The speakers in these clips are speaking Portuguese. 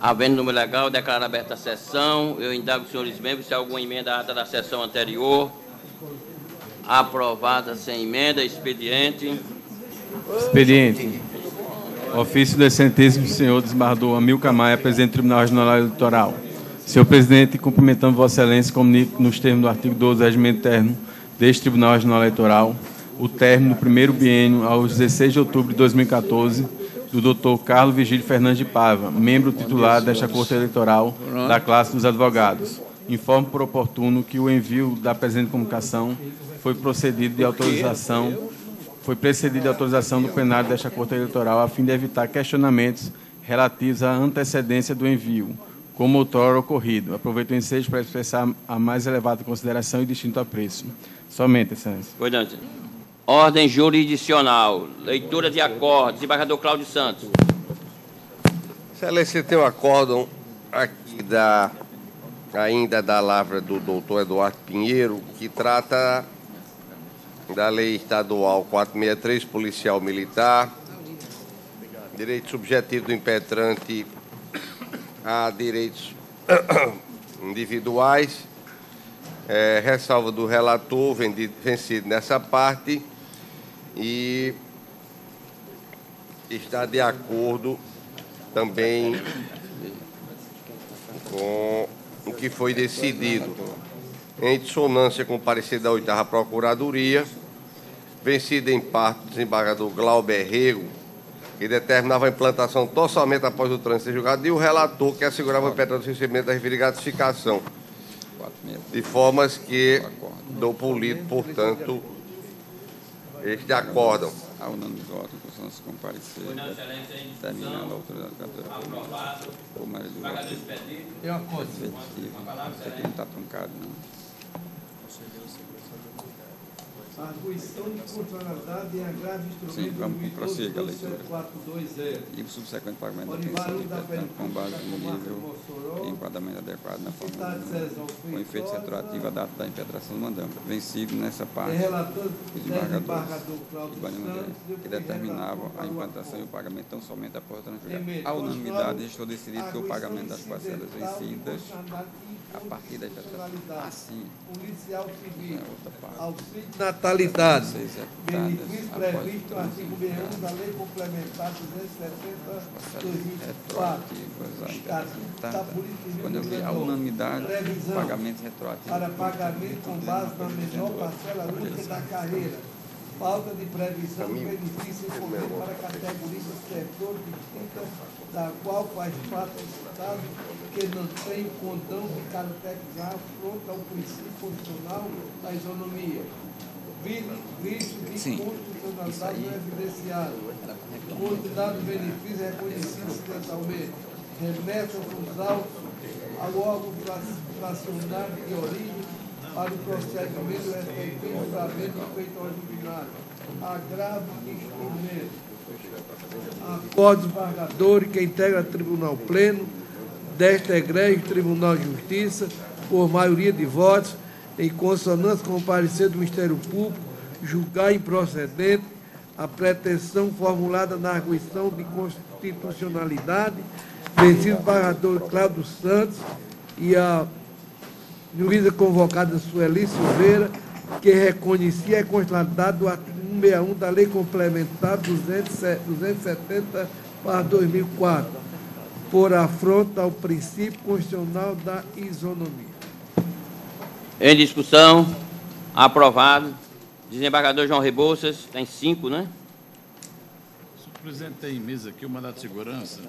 Havendo número legal, declaro aberta a sessão. Eu indago os senhores membros se há alguma emenda à ata da sessão anterior. Aprovada sem emenda. Expediente. Expediente. Ofício do excelentíssimo senhor desembargador Amilcar Maia, presidente do Tribunal Regional Eleitoral. Senhor presidente, cumprimentando Vossa Excelência, comunico nos termos do artigo 12 do Regimento Interno deste Tribunal Regional Eleitoral o término do primeiro biênio aos 16 de outubro de 2014 do Dr. Carlos Vigílio Fernandes de Paiva, membro titular desta Corte Eleitoral da classe dos advogados. Informo por oportuno que o envio da presente comunicação foi precedido de autorização do plenário desta Corte Eleitoral a fim de evitar questionamentos relativos à antecedência do envio, como outrora ocorrido. Aproveito o ensejo para expressar a mais elevada consideração e distinto apreço. Somente, excelência. Cuidante. Ordem jurisdicional. Leitura de acordo. Desembargador Cláudio Santos. Excelência, tem um acórdão aqui ainda da lavra do doutor Eduardo Pinheiro, que trata da Lei Estadual 463, Policial Militar, direito subjetivo do impetrante a direitos individuais, ressalva do relator, vencido nessa parte, e está de acordo também com o que foi decidido, em dissonância com o parecer da 8ª Procuradoria, vencido em parte do desembargador Glauber Rego, que determinava a implantação totalmente após o trânsito julgado, e o relator, que assegurava o impetrante do recebimento da referida gratificação, de formas que dou por lido, portanto, este acórdão. Ao unanimidade, com os comparecidos, terminando a autoridade católica por maioria do voto. Eu acordo. Isso aqui não está truncado, não. Arguição de constitucionalidade em agravo instrumento. Sim, vamos prosseguir a leitura. 420. E o subsequente pagamento da pensão de impetrante com base no nível de enquadramento adequado na forma com efeito retroativo à data da impetração do mandamento, vencido nessa parte dos desembargadores que determinavam a implantação e o pagamento tão somente após o trânsito julgado. A unanimidade estou decidido que o pagamento das parcelas vencidas a partir da impetração. Assim, policial civil, outra parte. auxílio natalidade, benefício executadas previsto no artigo 61 da Lei Complementar 270/2004. Quando eu vi a unanimidade, pagamento retroativo. Para pagamento com base na menor parcela única da carreira. Falta de previsão de benefício envolvido para categorias do setor distinta da qual faz parte o Estado que não tem condão de caracterizar afronta ao princípio constitucional da isonomia. Visto de constitucionalidade não evidenciado. Quantidade de benefício reconhecido acidentalmente. Remessa dos autos ao órgão fracionário de origem para o procedimento respectivo da venda feito ao advogado. Agravo de instrumento. Acordo desembargador que integra Tribunal Pleno desta Egrégia Tribunal de Justiça, por maioria de votos, em consonância com o parecer do Ministério Público, julgar improcedente a pretensão formulada na arguição de constitucionalidade, vencido o desembargador Cláudio Santos e a juíza convocada Sueli Silveira, que reconhecia a constitucionalidade do artigo 161 da Lei Complementar 270/2004, por afronta ao princípio constitucional da isonomia. Em discussão, aprovado. Desembargador João Rebouças, tem 5, né? Senhor presidente, tem em mesa aqui o mandato de segurança,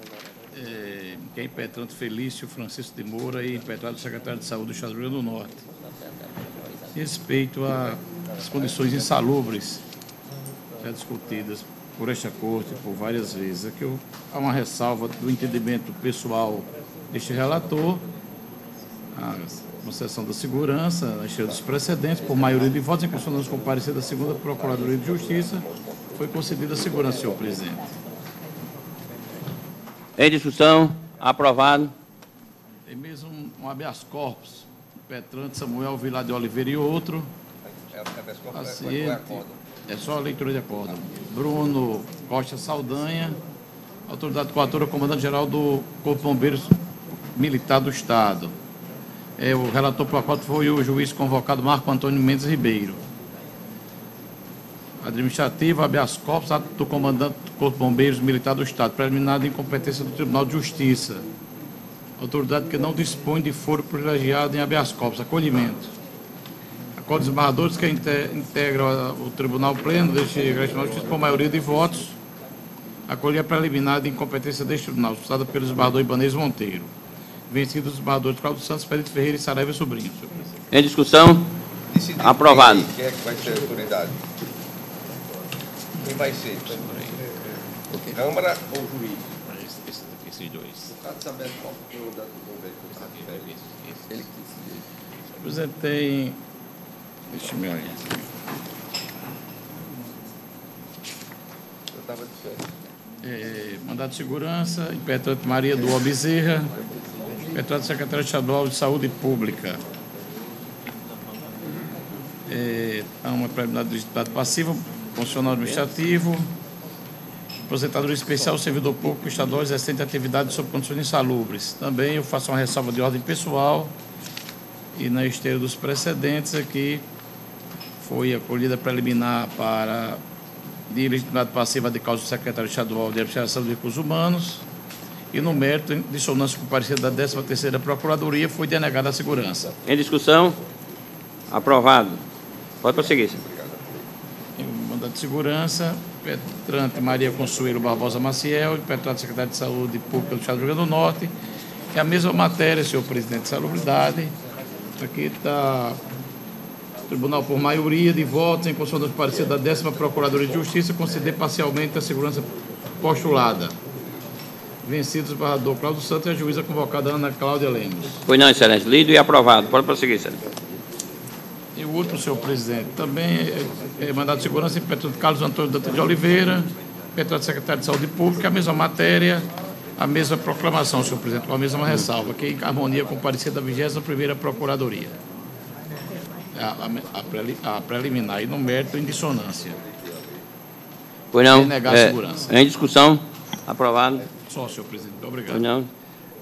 que é impetrante Felício Francisco de Moura e impetrado secretário de Saúde do Estado do Rio Grande do Norte. Em respeito às condições insalubres já discutidas por esta Corte por várias vezes, aqui há uma ressalva do entendimento pessoal deste relator, a concessão da segurança, na esteira dos precedentes, por maioria de votos, em consonância com o parecer da 2ª Procuradoria de Justiça, foi concedida a segurança, senhor presidente. Em discussão, aprovado. Tem mesmo um habeas corpus, impetrante Samuel Vilar de Oliveira e outro. Paciente, é só a leitura de acordo. Bruno Costa Saldanha, autoridade coatora, comandante-geral do Corpo de Bombeiros militar do Estado. O relator pelo acordo foi o juiz convocado Marco Antônio Mendes Ribeiro. Administrativo, habeas corpus, ato do comandante do Corpo de Bombeiros Militar do Estado, preliminar de incompetência do Tribunal de Justiça. Autoridade que não dispõe de foro privilegiado em habeas corpus, acolhimento. Acordo dos desembargadores que integram o Tribunal Pleno deste Tribunal de Justiça por maioria de votos, acolher a preliminar de incompetência deste Tribunal, suscitada pelo desembargador Ibanez Monteiro. Vencidos os desembargadores Cláudio Santos, Pedro Ferreira e Saraiva Sobrinho. Em discussão? Aprovado. Quem é que vai ser a autoridade? Quem vai ser? Câmara ou juiz? Esses dois. O caso sabendo qual foi o da bombeiro. Ele quis. Apresentei. Deixa eu me olhar. Eu estava dizendo. Mandado de segurança, impetrante Maria do Bezerra, impetrante secretário estadual de Saúde Pública. Há uma preliminar de legitimidade passiva, funcionário administrativo, aposentadoria especial, servidor público estadual exercente atividade sob condições insalubres. Também eu faço uma ressalva de ordem pessoal e na esteira dos precedentes aqui foi acolhida preliminar para de legitimidade passiva de causa do secretário estadual de Administração de Recursos Humanos e no mérito, em dissonância com o parecer da 13ª Procuradoria, foi denegada a segurança. Em discussão? Aprovado. Pode prosseguir, senhor. Mandado de segurança, impetrante Maria Consuelo Barbosa Maciel, impetrante secretário de Saúde Pública do Estado do Rio Grande do Norte. É a mesma matéria, senhor presidente de Salubridade. Aqui está o Tribunal por maioria de votos, em condição do parecer da 10ª Procuradoria de Justiça, conceder parcialmente a segurança postulada. Vencidos o desembargador Cláudio Santos e a juíza convocada Ana Cláudia Lemos. Pois não, excelência. Lido e aprovado. Pode prosseguir, excelência. E o último, senhor presidente, também é mandado de segurança, impetrante Carlos Antônio Dantas de Oliveira, impetrante secretário de Saúde Pública, a mesma matéria, a mesma proclamação, senhor presidente, com a mesma ressalva, que em harmonia com o parecer da 21ª Procuradoria. A preliminar e no mérito em dissonância. Pois não. Denegar a segurança. Em discussão? Aprovado. Só, senhor presidente. Obrigado. Pois não.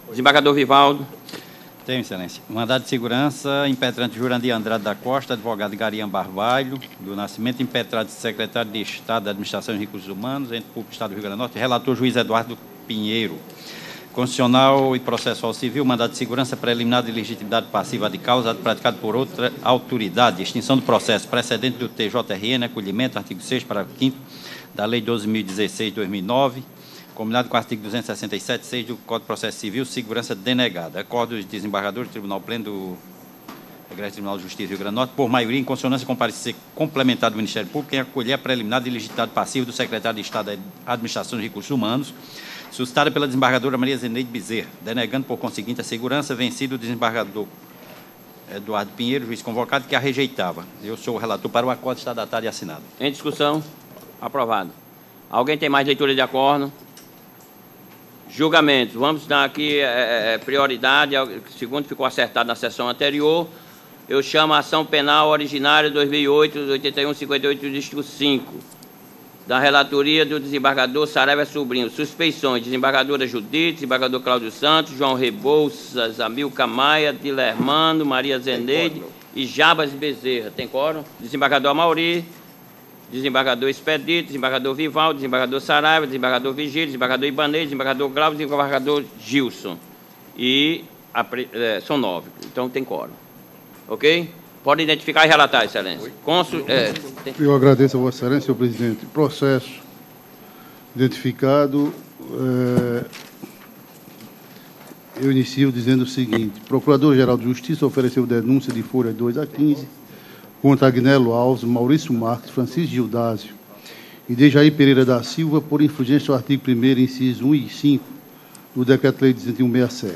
Desembargador Vivaldo. Tenho, excelência. Mandado de segurança, impetrante Jurandir Andrade da Costa, advogado Gariam Barbalho, do Nascimento, impetrante secretário de Estado da Administração e Recursos Humanos, ente público do Estado do Rio Grande do Norte, relator juiz Eduardo Pinheiro. Constitucional e processual civil, mandado de segurança preliminar de legitimidade passiva de causa praticado por outra autoridade, extinção do processo precedente do TJRN, acolhimento, artigo 6º, parágrafo 5º da Lei 12.016/2009, combinado com o artigo 267.6 do Código de Processo Civil, segurança denegada. Acordo dos desembargadores do Tribunal Pleno do Tribunal de Justiça do Rio Grande do Norte, por maioria, em consonância com o parecer complementar do Ministério Público, em acolher a preliminar de legitimidade passiva do secretário de Estado da Administração de Recursos Humanos, suscitada pela desembargadora Maria Zeneide Bezerra, denegando, por conseguinte, a segurança, vencido o desembargador Eduardo Pinheiro, juiz convocado, que a rejeitava. Eu sou o relator para o acordo, está datado e assinado. Em discussão? Aprovado. Alguém tem mais leitura de acordo? Julgamentos. Vamos dar aqui prioridade, segundo ficou acertado na sessão anterior. Eu chamo a ação penal originária 2008, 8158 do Distrito 5, da relatoria do desembargador Saraiva Sobrinho. Suspeições: desembargadora Judite, desembargador Cláudio Santos, João Rebouças, Amilcar Maia, Dilermano, Maria Zeneide e Jabas Bezerra. Tem quórum? Desembargador Amauri, desembargador Expedito, desembargador Vivaldo, desembargador Saraiva, desembargador Vigílio, desembargador Ibanez, desembargador Glaucio, desembargador Gilson. E são 9. Então tem quórum. Ok? Pode identificar e relatar, excelência. Eu agradeço a Vossa Excelência, senhor presidente. Processo identificado. Eu inicio dizendo o seguinte: Procurador-Geral de Justiça ofereceu denúncia de folha 2 a 15 contra Agnello Alves, Maurício Marques, Francisco Gildásio e Dejaí Pereira da Silva por infringência do artigo 1º, inciso 1 e 5 do Decreto-Lei 10167.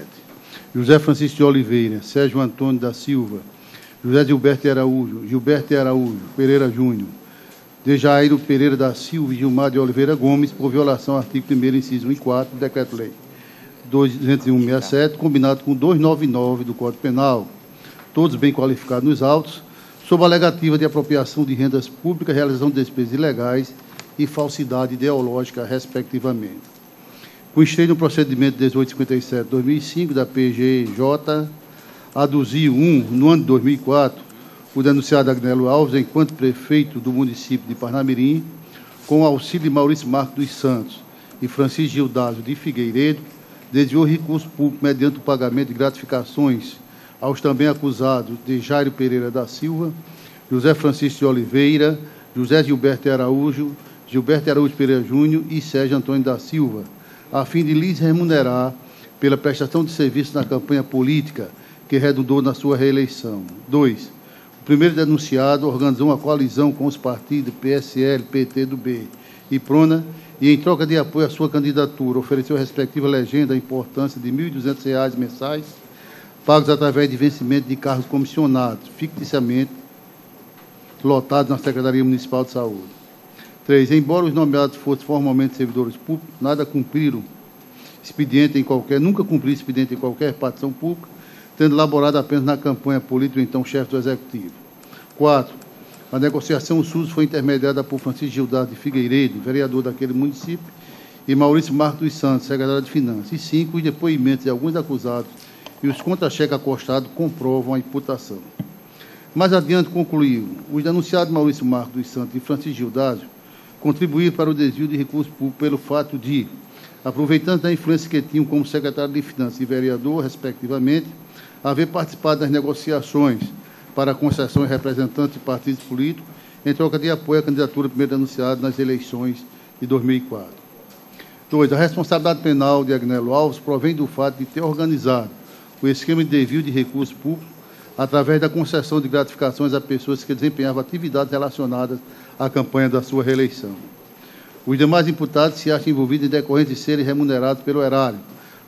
José Francisco de Oliveira, Sérgio Antônio da Silva, José Gilberto Araújo Pereira Júnior, Dejaíro Pereira da Silva e Gilmar de Oliveira Gomes por violação ao artigo 1º, inciso 1 e 4 do Decreto-Lei 20167, combinado com 299 do Código Penal, todos bem qualificados nos autos, sob a alegativa de apropriação de rendas públicas, realização de despesas ilegais e falsidade ideológica, respectivamente. Com esteio no procedimento 1857/2005 da PGJ, aduziu no ano de 2004, o denunciado Agnello Alves, enquanto prefeito do município de Parnamirim, com o auxílio de Maurício Marques dos Santos e Francisco Gildásio de Figueiredo, desviou recurso público mediante o pagamento de gratificações aos também acusados de Jairo Pereira da Silva, José Francisco de Oliveira, José Gilberto Araújo Pereira Júnior e Sérgio Antônio da Silva, a fim de lhes remunerar pela prestação de serviço na campanha política que redundou na sua reeleição. 2. O primeiro denunciado organizou uma coalizão com os partidos PSL, PT do B e PRONA e, em troca de apoio à sua candidatura, ofereceu a respectiva legenda a importância de R$ 1.200 mensais, pagos através de vencimento de cargos comissionados, ficticiamente lotados na Secretaria Municipal de Saúde. 3. Embora os nomeados fossem formalmente servidores públicos, nunca cumpriram expediente em qualquer repartição pública, tendo elaborado apenas na campanha política, então chefe do Executivo. 4. A negociação SUS foi intermediada por Francisco Gildásio de Figueiredo, vereador daquele município, e Maurício Marques dos Santos, secretário de Finanças. E 5. Os depoimentos de alguns acusados e os contra-cheques acostados comprovam a imputação. Mais adiante concluiu, os denunciados Maurício Marques dos Santos e Francisco Gildásio contribuíram para o desvio de recursos públicos pelo fato de, aproveitando da influência que tinham como secretário de Finanças e vereador, respectivamente, haver participado das negociações para a concessão de representantes de partidos políticos em troca de apoio à candidatura primeiro denunciada nas eleições de 2004. 2. A responsabilidade penal de Agnello Alves provém do fato de ter organizado o esquema de desvio de recursos públicos através da concessão de gratificações a pessoas que desempenhavam atividades relacionadas à campanha da sua reeleição. Os demais imputados se acham envolvidos em decorrência de serem remunerados pelo erário,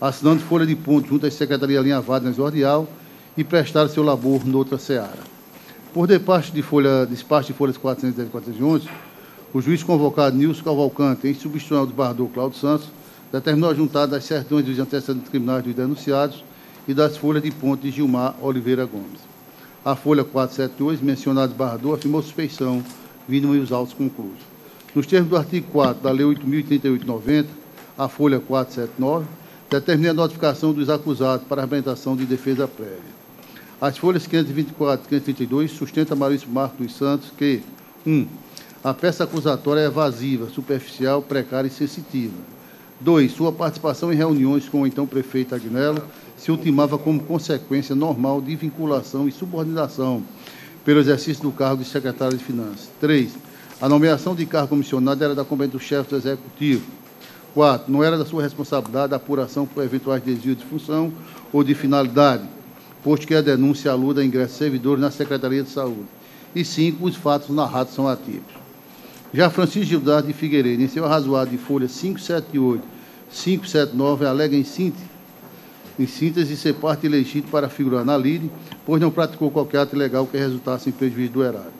assinando folha de ponto junto à Secretaria alinhavada na exordial e prestar seu labor noutra seara. Por despacho de folhas 410 e 411, o juiz convocado Nilson Cavalcante, em substituição ao desembargador Cláudio Santos, determinou a juntada das certidões dos antecedentes criminais dos denunciados e das folhas de ponto de Gilmar Oliveira Gomes. A folha 478, mencionado desembargador, afirmou suspeição, vindo os autos conclusos. Nos termos do artigo 4 da Lei 8.038/90, a folha 479, determina a notificação dos acusados para a apresentação de defesa prévia. As folhas 524 e 532 sustentam Maurício Marques dos Santos que 1. A peça acusatória é evasiva, superficial, precária e sensitiva. 2. Sua participação em reuniões com o então prefeito Agnello se ultimava como consequência normal de vinculação e subordinação pelo exercício do cargo de secretário de Finanças. 3. A nomeação de cargo comissionado era da competência do chefe do Executivo. 4. Não era da sua responsabilidade a apuração por eventuais desvios de função ou de finalidade, posto que a denúncia aluda a ingresso de servidores na Secretaria de Saúde. E 5. Os fatos narrados são atípicos. Já Francisco Gildásio de Figueiredo, em seu arrazoado de folha 578, 579, alega em síntese ser parte ilegítima para figurar na lide, pois não praticou qualquer ato ilegal que resultasse em prejuízo do erário.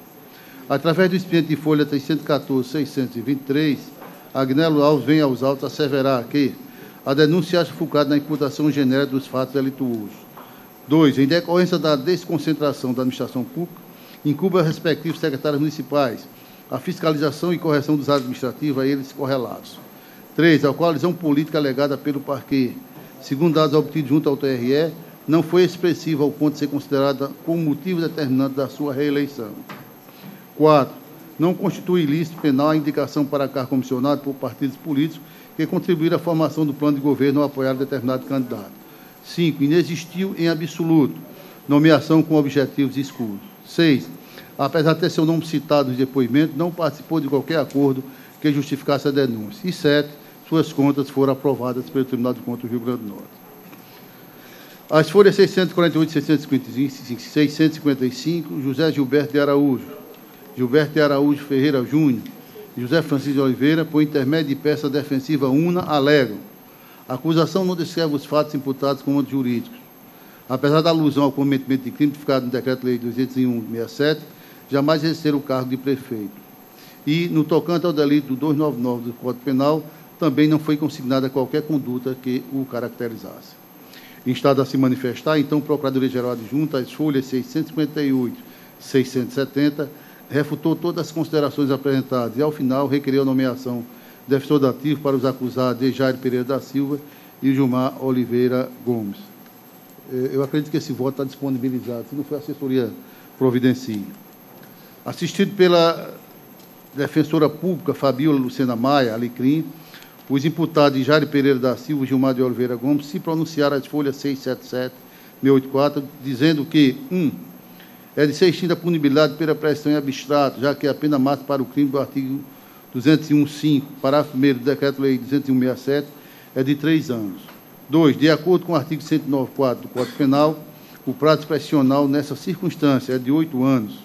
Através do expediente de folha 314-623, Agnello Alves vem aos autos asseverar que a denúncia acha fulcrada na imputação genérica dos fatos delituosos. 2. Em decorrência da desconcentração da administração pública, incumbe aos respectivos secretários municipais a fiscalização e correção dos atos administrativos a eles correlatos. 3. A coalizão política alegada pelo parquê, segundo dados obtidos junto ao TRE, não foi expressiva ao ponto de ser considerada como motivo determinante da sua reeleição. 4. Não constitui ilícito penal a indicação para cargo comissionado por partidos políticos que contribuíram à formação do plano de governo ou apoiaram determinado candidato. 5. Inexistiu em absoluto nomeação com objetivos escuros. 6. Apesar de ter seu nome citado nos depoimentos, não participou de qualquer acordo que justificasse a denúncia. E 7. Suas contas foram aprovadas pelo Tribunal de Contas do Rio Grande do Norte. As folhas 648 e 655, José Gilberto de Araújo Ferreira Júnior e José Francisco de Oliveira, por intermédio de peça defensiva una, alegam. A acusação não descreve os fatos imputados como jurídicos. Apesar da alusão ao cometimento de crime tipificado no Decreto-Lei 201/67, jamais exerceram o cargo de prefeito. E, no tocante ao delito do 299 do Código Penal, também não foi consignada qualquer conduta que o caracterizasse. Instado a se manifestar, então, o Procurador-Geral Adjunto, as folhas 658 e 670, refutou todas as considerações apresentadas e, ao final, requeriu a nomeação defensor dativo para os acusados Dejair Pereira da Silva e Gilmar Oliveira Gomes. Eu acredito que esse voto está disponibilizado, se não for a assessoria providencia. Assistido pela defensora pública Fabiola Lucena Maia, Alecrim, os imputados Dejair Pereira da Silva e Gilmar de Oliveira Gomes se pronunciaram às folhas 677 e 684, dizendo que, 1. É de ser extinta a punibilidade pela pressão em abstrato, já que a pena máxima para o crime do artigo 201.5, parágrafo 1º do Decreto-Lei 201.67, é de 3 anos. 2. De acordo com o artigo 109.4 do Código Penal, o prazo discricional nessa circunstância é de 8 anos.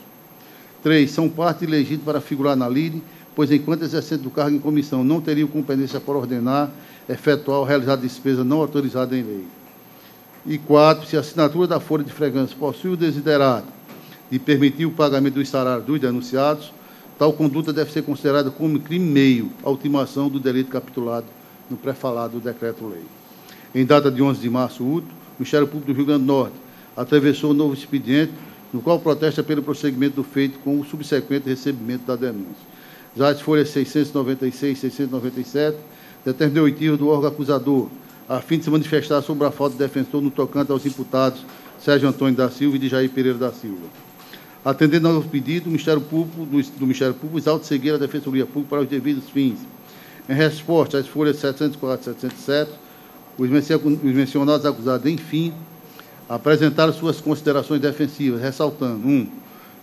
3. São parte ilegítima para figurar na lide, pois, enquanto exercente do cargo em comissão, não teriam competência para ordenar, efetuar ou realizar despesa não autorizada em lei. E 4. Se a assinatura da folha de freguência possui o desiderato de permitir o pagamento dos salários dos denunciados, tal conduta deve ser considerada como crime meio à ultimação do delito capitulado no pré-falado decreto-lei. Em data de 11 de março útil, o Ministério Público do Rio Grande do Norte atravessou um novo expediente, no qual protesta pelo prosseguimento do feito com o subsequente recebimento da denúncia. Já as folhas 696 e 697, determinou a oitiva do órgão acusador, a fim de se manifestar sobre a falta de defensor no tocante aos imputados Sérgio Antônio da Silva e Dejair Pereira da Silva. Atendendo ao pedido, o Ministério Público, exalta seguir a Defensoria Pública para os devidos fins. Em resposta às folhas 704 e 707, os mencionados acusados, enfim, apresentaram suas considerações defensivas, ressaltando: 1.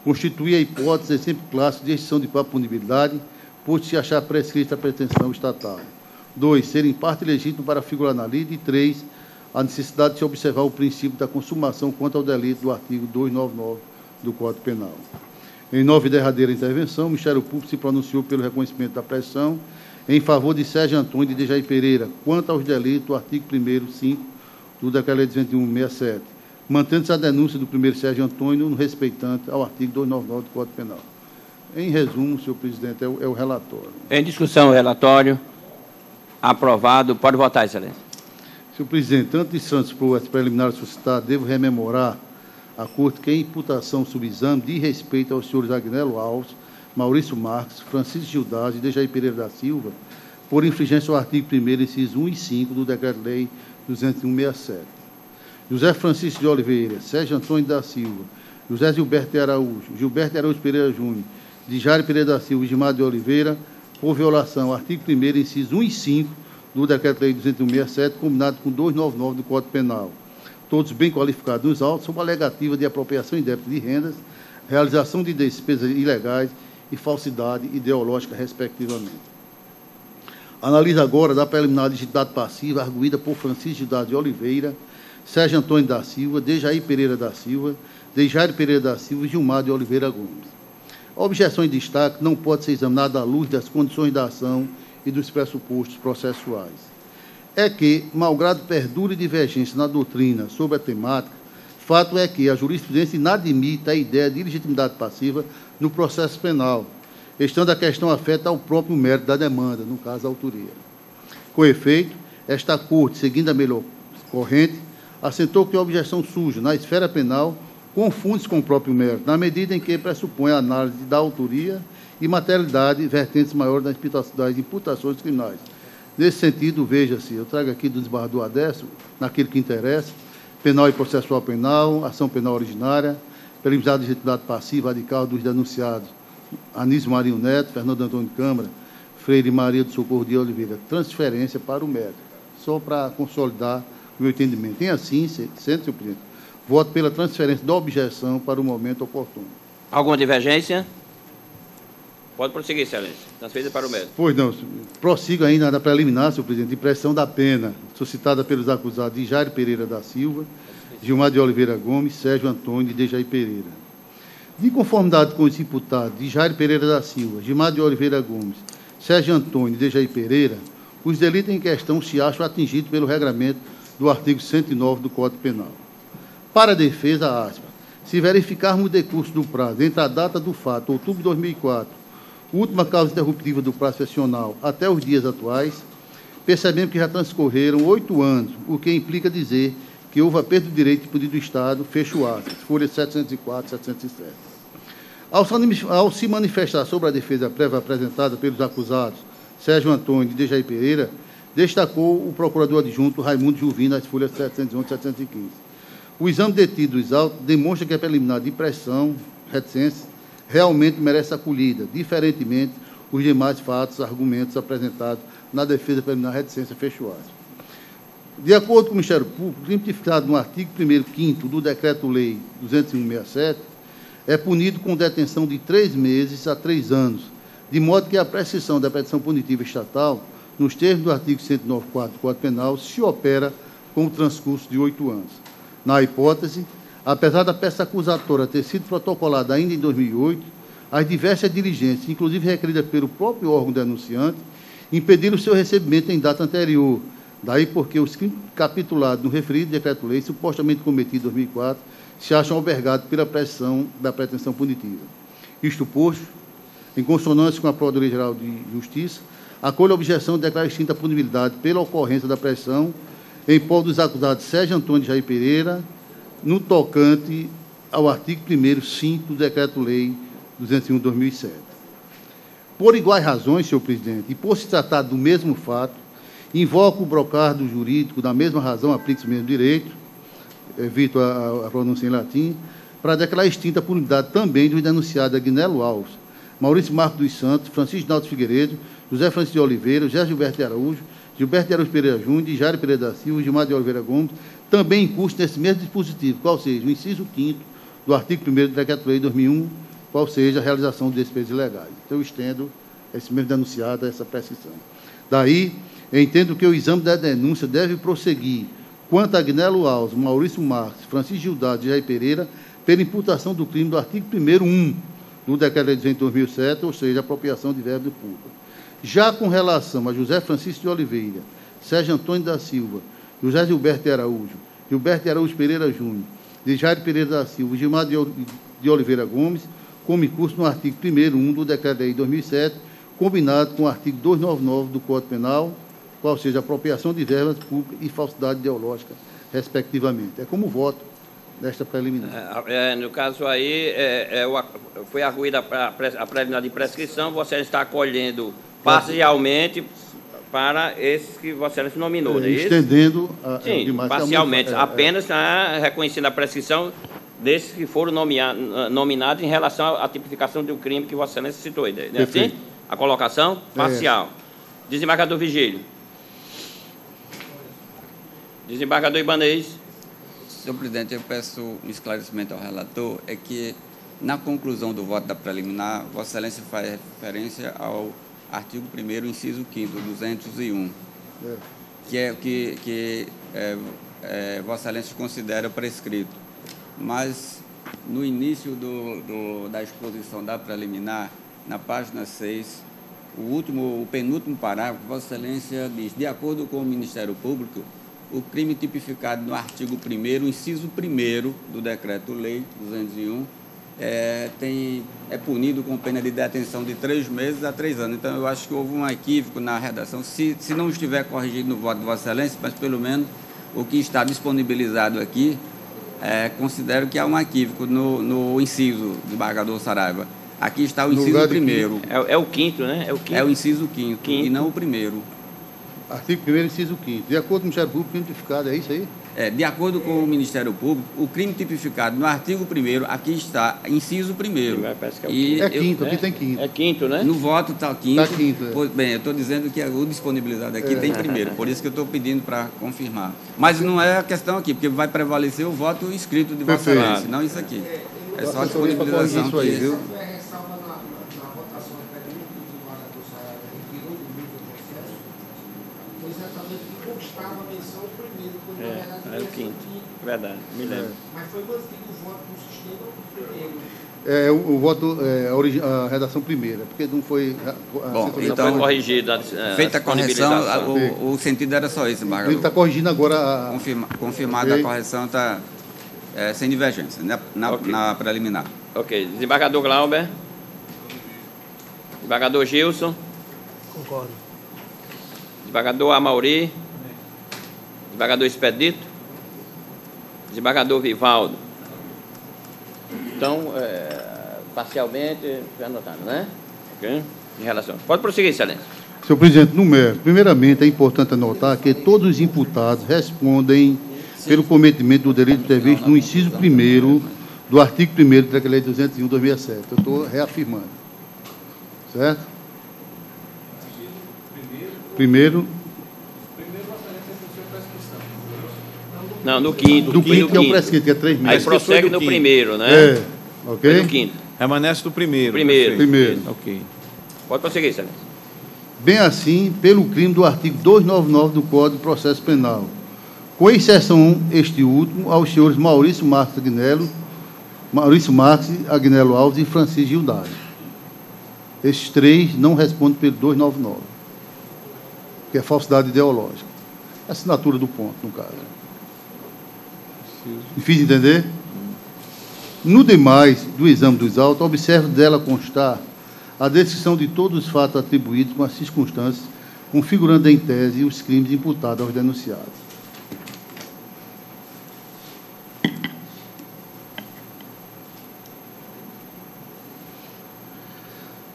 Constituir a hipótese sempre clássica de extinção de punibilidade, por se achar prescrita a pretensão estatal. 2. Serem parte legítima para figurar na lide. E 3. A necessidade de se observar o princípio da consumação quanto ao delito do artigo 299 do Código Penal. Em nova e derradeira intervenção, o Ministério Público se pronunciou pelo reconhecimento da pressão em favor de Sérgio Antônio e de Dejair Pereira quanto aos delitos do artigo 1º, 5 do Decreto-Lei 201.67, mantendo-se a denúncia do primeiro Sérgio Antônio no respeitante ao artigo 299 do Código Penal. Em resumo, senhor presidente, é o relatório. Em discussão, o relatório. Aprovado. Pode votar, excelência. Senhor presidente, antes de transpor as preliminares suscitadas, devo rememorar a Corte que a imputação subexame diz respeito aos senhores Agnello Alves, Maurício Marques, Francisco Gildásio e Dejair Pereira da Silva, por infringência ao artigo 1º, incisos 1 e 5 do Decreto-Lei 201.67. José Francisco de Oliveira, Sérgio Antônio da Silva, José Gilberto Araújo Pereira Júnior, Dejair Pereira da Silva e Gilmar de Oliveira, por violação ao artigo 1º, incisos 1 e 5 do Decreto-Lei 201.67, combinado com 299 do Código Penal. Todos bem qualificados nos autos, sob a alegativa de apropriação indébita de rendas, realização de despesas ilegais e falsidade ideológica, respectivamente. Analisa agora da preliminar de legitimidade passiva arguída por Francisco Gildásio de Oliveira, Sérgio Antônio da Silva, Dejair Pereira da Silva, Dejair Pereira da Silva e Gilmar de Oliveira Gomes. A objeção em destaque não pode ser examinada à luz das condições da ação e dos pressupostos processuais. É que, malgrado perdure divergência na doutrina sobre a temática, fato é que a jurisprudência inadmite a ideia de ilegitimidade passiva no processo penal, estando a questão afeta ao próprio mérito da demanda, no caso, a autoria. Com efeito, esta Corte, seguindo a melhor corrente, assentou que a objeção suja na esfera penal confunde-se com o próprio mérito, na medida em que pressupõe a análise da autoria e materialidade vertentes maiores das imputações criminais. Nesse sentido, veja-se, eu trago aqui do desembargador Adécio, naquilo que interessa, penal e processual penal, ação penal originária, preliminar de legitimidade passiva radical dos denunciados Anísio Marinho Neto, Fernando Antônio Câmara, Freire Maria do Socorro de Oliveira, transferência para o mérito, só para consolidar o meu entendimento. E assim, sendo, senhor presidente, voto pela transferência da objeção para o momento oportuno. Alguma divergência? Pode prosseguir, excelência. Transferida para o mérito. Pois não. Prossigo ainda na preliminar, senhor presidente, de pressão da pena suscitada pelos acusados Dejair Pereira da Silva, Gilmar de Oliveira Gomes, Sérgio Antônio e Dejair Pereira. De conformidade com os imputados Dejair Pereira da Silva, Gilmar de Oliveira Gomes, Sérgio Antônio e Dejair Pereira, os delitos em questão se acham atingidos pelo regramento do artigo 109 do Código Penal. Para a defesa, aspas, se verificarmos o decurso do prazo entre a data do fato, outubro de 2004, última causa interruptiva do prazo profissional, até os dias atuais, percebemos que já transcorreram 8 anos, o que implica dizer que houve a perda do direito de pedido do Estado, fecho aspas, folhas 704 e 707. Ao se manifestar sobre a defesa prévia apresentada pelos acusados Sérgio Antônio de Dejaí Pereira, destacou o procurador adjunto Raimundo Juvim nas folhas 711 e 715. O exame detido dos autos demonstra que a preliminar de pressão, reticência, realmente merece acolhida, diferentemente os demais fatos, argumentos apresentados na defesa preliminar reticência fecho aspas. De acordo com o Ministério Público, o crime tipificado no artigo 1º, 5º do Decreto-Lei 201/67 é punido com detenção de 3 meses a 3 anos, de modo que a prescrição da petição punitiva estatal, nos termos do artigo 194 do Código Penal, se opera com o transcurso de 8 anos. Na hipótese, apesar da peça acusatória ter sido protocolada ainda em 2008, as diversas diligências, inclusive requeridas pelo próprio órgão denunciante, impediram seu recebimento em data anterior. Daí porque os crimes capitulados no referido decreto-lei, supostamente cometidos em 2004, se acham albergados pela pressão da pretensão punitiva. Isto posto, em consonância com a Procuradoria-Geral de Justiça, acolho a objeção e declara extinta a punibilidade pela ocorrência da pressão em prol dos acusados Sérgio Antônio de Jair Pereira, no tocante ao artigo 1º, 5 do Decreto-Lei 201/2007. Por iguais razões, senhor presidente, e por se tratar do mesmo fato, invoco o brocardo jurídico, da mesma razão, aplica-se o mesmo direito, evito a pronúncia em latim, para declarar extinta a punibilidade também dos denunciados Agnello Alves, Maurício Marcos dos Santos, Francisco Naldo Figueiredo, José Francisco de Oliveira, José Gilberto de Araújo, Gilberto de Araújo Pereira Júnior, Jair Pereira da Silva, Gilmar de Oliveira Gomes, também incurso nesse mesmo dispositivo, qual seja o inciso 5º do artigo 1º do Decreto-Lei 2001, qual seja a realização de despesas ilegais. Então, eu estendo esse mesmo denunciado a essa prescrição. Daí, eu entendo que o exame da denúncia deve prosseguir quanto a Agnello Alves, Maurício Marques, Francisco Gildade e Jair Pereira, pela imputação do crime do artigo 1º, 1 do Decreto-Lei 200/2007, ou seja, apropriação de verba pública. Já com relação a José Francisco de Oliveira, Sérgio Antônio da Silva, José Gilberto de Araújo, Gilberto de Araújo Pereira Júnior, Jair Pereira da Silva e Gilmar de Oliveira Gomes, como incurso no artigo 1º, 1 do Decreto-Lei 2007, combinado com o artigo 299 do Código Penal, qual seja apropriação de verbas públicas e falsidade ideológica, respectivamente. É como voto nesta preliminar. No caso aí, foi arguída a preliminar de prescrição, você está acolhendo parcialmente para esses que Vossa Excelência nominou, não é isso? Estendendo sim, demais, parcialmente, apenas está reconhecendo a prescrição desses que foram nominados em relação à tipificação do crime que Vossa Excelência citou. Não é assim? A colocação parcial. Desembargador Vigílio. Desembargador Ibanez. Senhor presidente, eu peço um esclarecimento ao relator, é que, na conclusão do voto da preliminar, Vossa Excelência faz referência ao artigo 1º, inciso 5º, 201, que é o que Vossa Excelência considera prescrito. Mas, no início da exposição da preliminar, na página 6, o penúltimo parágrafo, Vossa Excelência diz, de acordo com o Ministério Público, o crime tipificado no artigo 1º, inciso 1º do Decreto-Lei 201, é punido com pena de detenção de 3 meses a 3 anos. Então, eu acho que houve um equívoco na redação. Se não estiver corrigido no voto de Vossa Excelência, mas pelo menos o que está disponibilizado aqui, considero que há um equívoco no inciso do desembargador Saraiva. Aqui está o inciso 1º. É o 5º, né? É o inciso 5º e não o 1º. Artigo 1º, inciso 5º. De acordo com o Ministério Público, crime tipificado, é isso aí? De acordo com o Ministério Público, o crime tipificado no artigo 1º, aqui está, inciso 1º. É 5º, aqui tem 5º. É 5º, né? No voto está o 5º. Está 5º. Bem, eu estou dizendo que o disponibilizado aqui tem 1º, por isso que eu estou pedindo para confirmar. Mas não é a questão aqui, porque vai prevalecer o voto escrito de Vossa Excelência, não isso aqui. É só a disponibilização isso aí, viu? É o 5º, verdade, me lembro. Mas foi mantido o voto no sistema do 1º. O voto, a redação primeira, porque não foi... Então foi corrigida. Feita a correção, o sentido era só esse, Margarida. Ele está corrigindo agora... Confirmada a correção, está sem divergência, na preliminar. Ok. Desembargador Glauber. Desembargador Gilson. Concordo. Desembargador Amauri. Desembargador Expedito. Desembargador Vivaldo. Então, parcialmente, foi anotado, né? Ok? Em relação. Pode prosseguir, Excelência. Senhor presidente, no mérito, primeiramente é importante anotar que todos os imputados respondem pelo cometimento do delito previsto no inciso 1º do artigo 1º da Lei 201/2007. Eu estou reafirmando. Certo? Primeiro. Não, no quinto. Do quinto, que é o prescrito, que é 3 meses. Aí prossegue no primeiro, né? É, ok? Foi no quinto. Remanesce do primeiro. Primeiro. Ok. Pode prosseguir, excelência. Bem assim, pelo crime do artigo 299 do Código de Processo Penal, com exceção este último aos senhores Maurício Marques Agnello Alves e Francisco Gildásio. Esses três não respondem pelo 299, que é falsidade ideológica. Assinatura do ponto, no caso. Me fiz entender? No demais do exame dos autos, observo dela constar a descrição de todos os fatos atribuídos com as circunstâncias, configurando em tese os crimes imputados aos denunciados.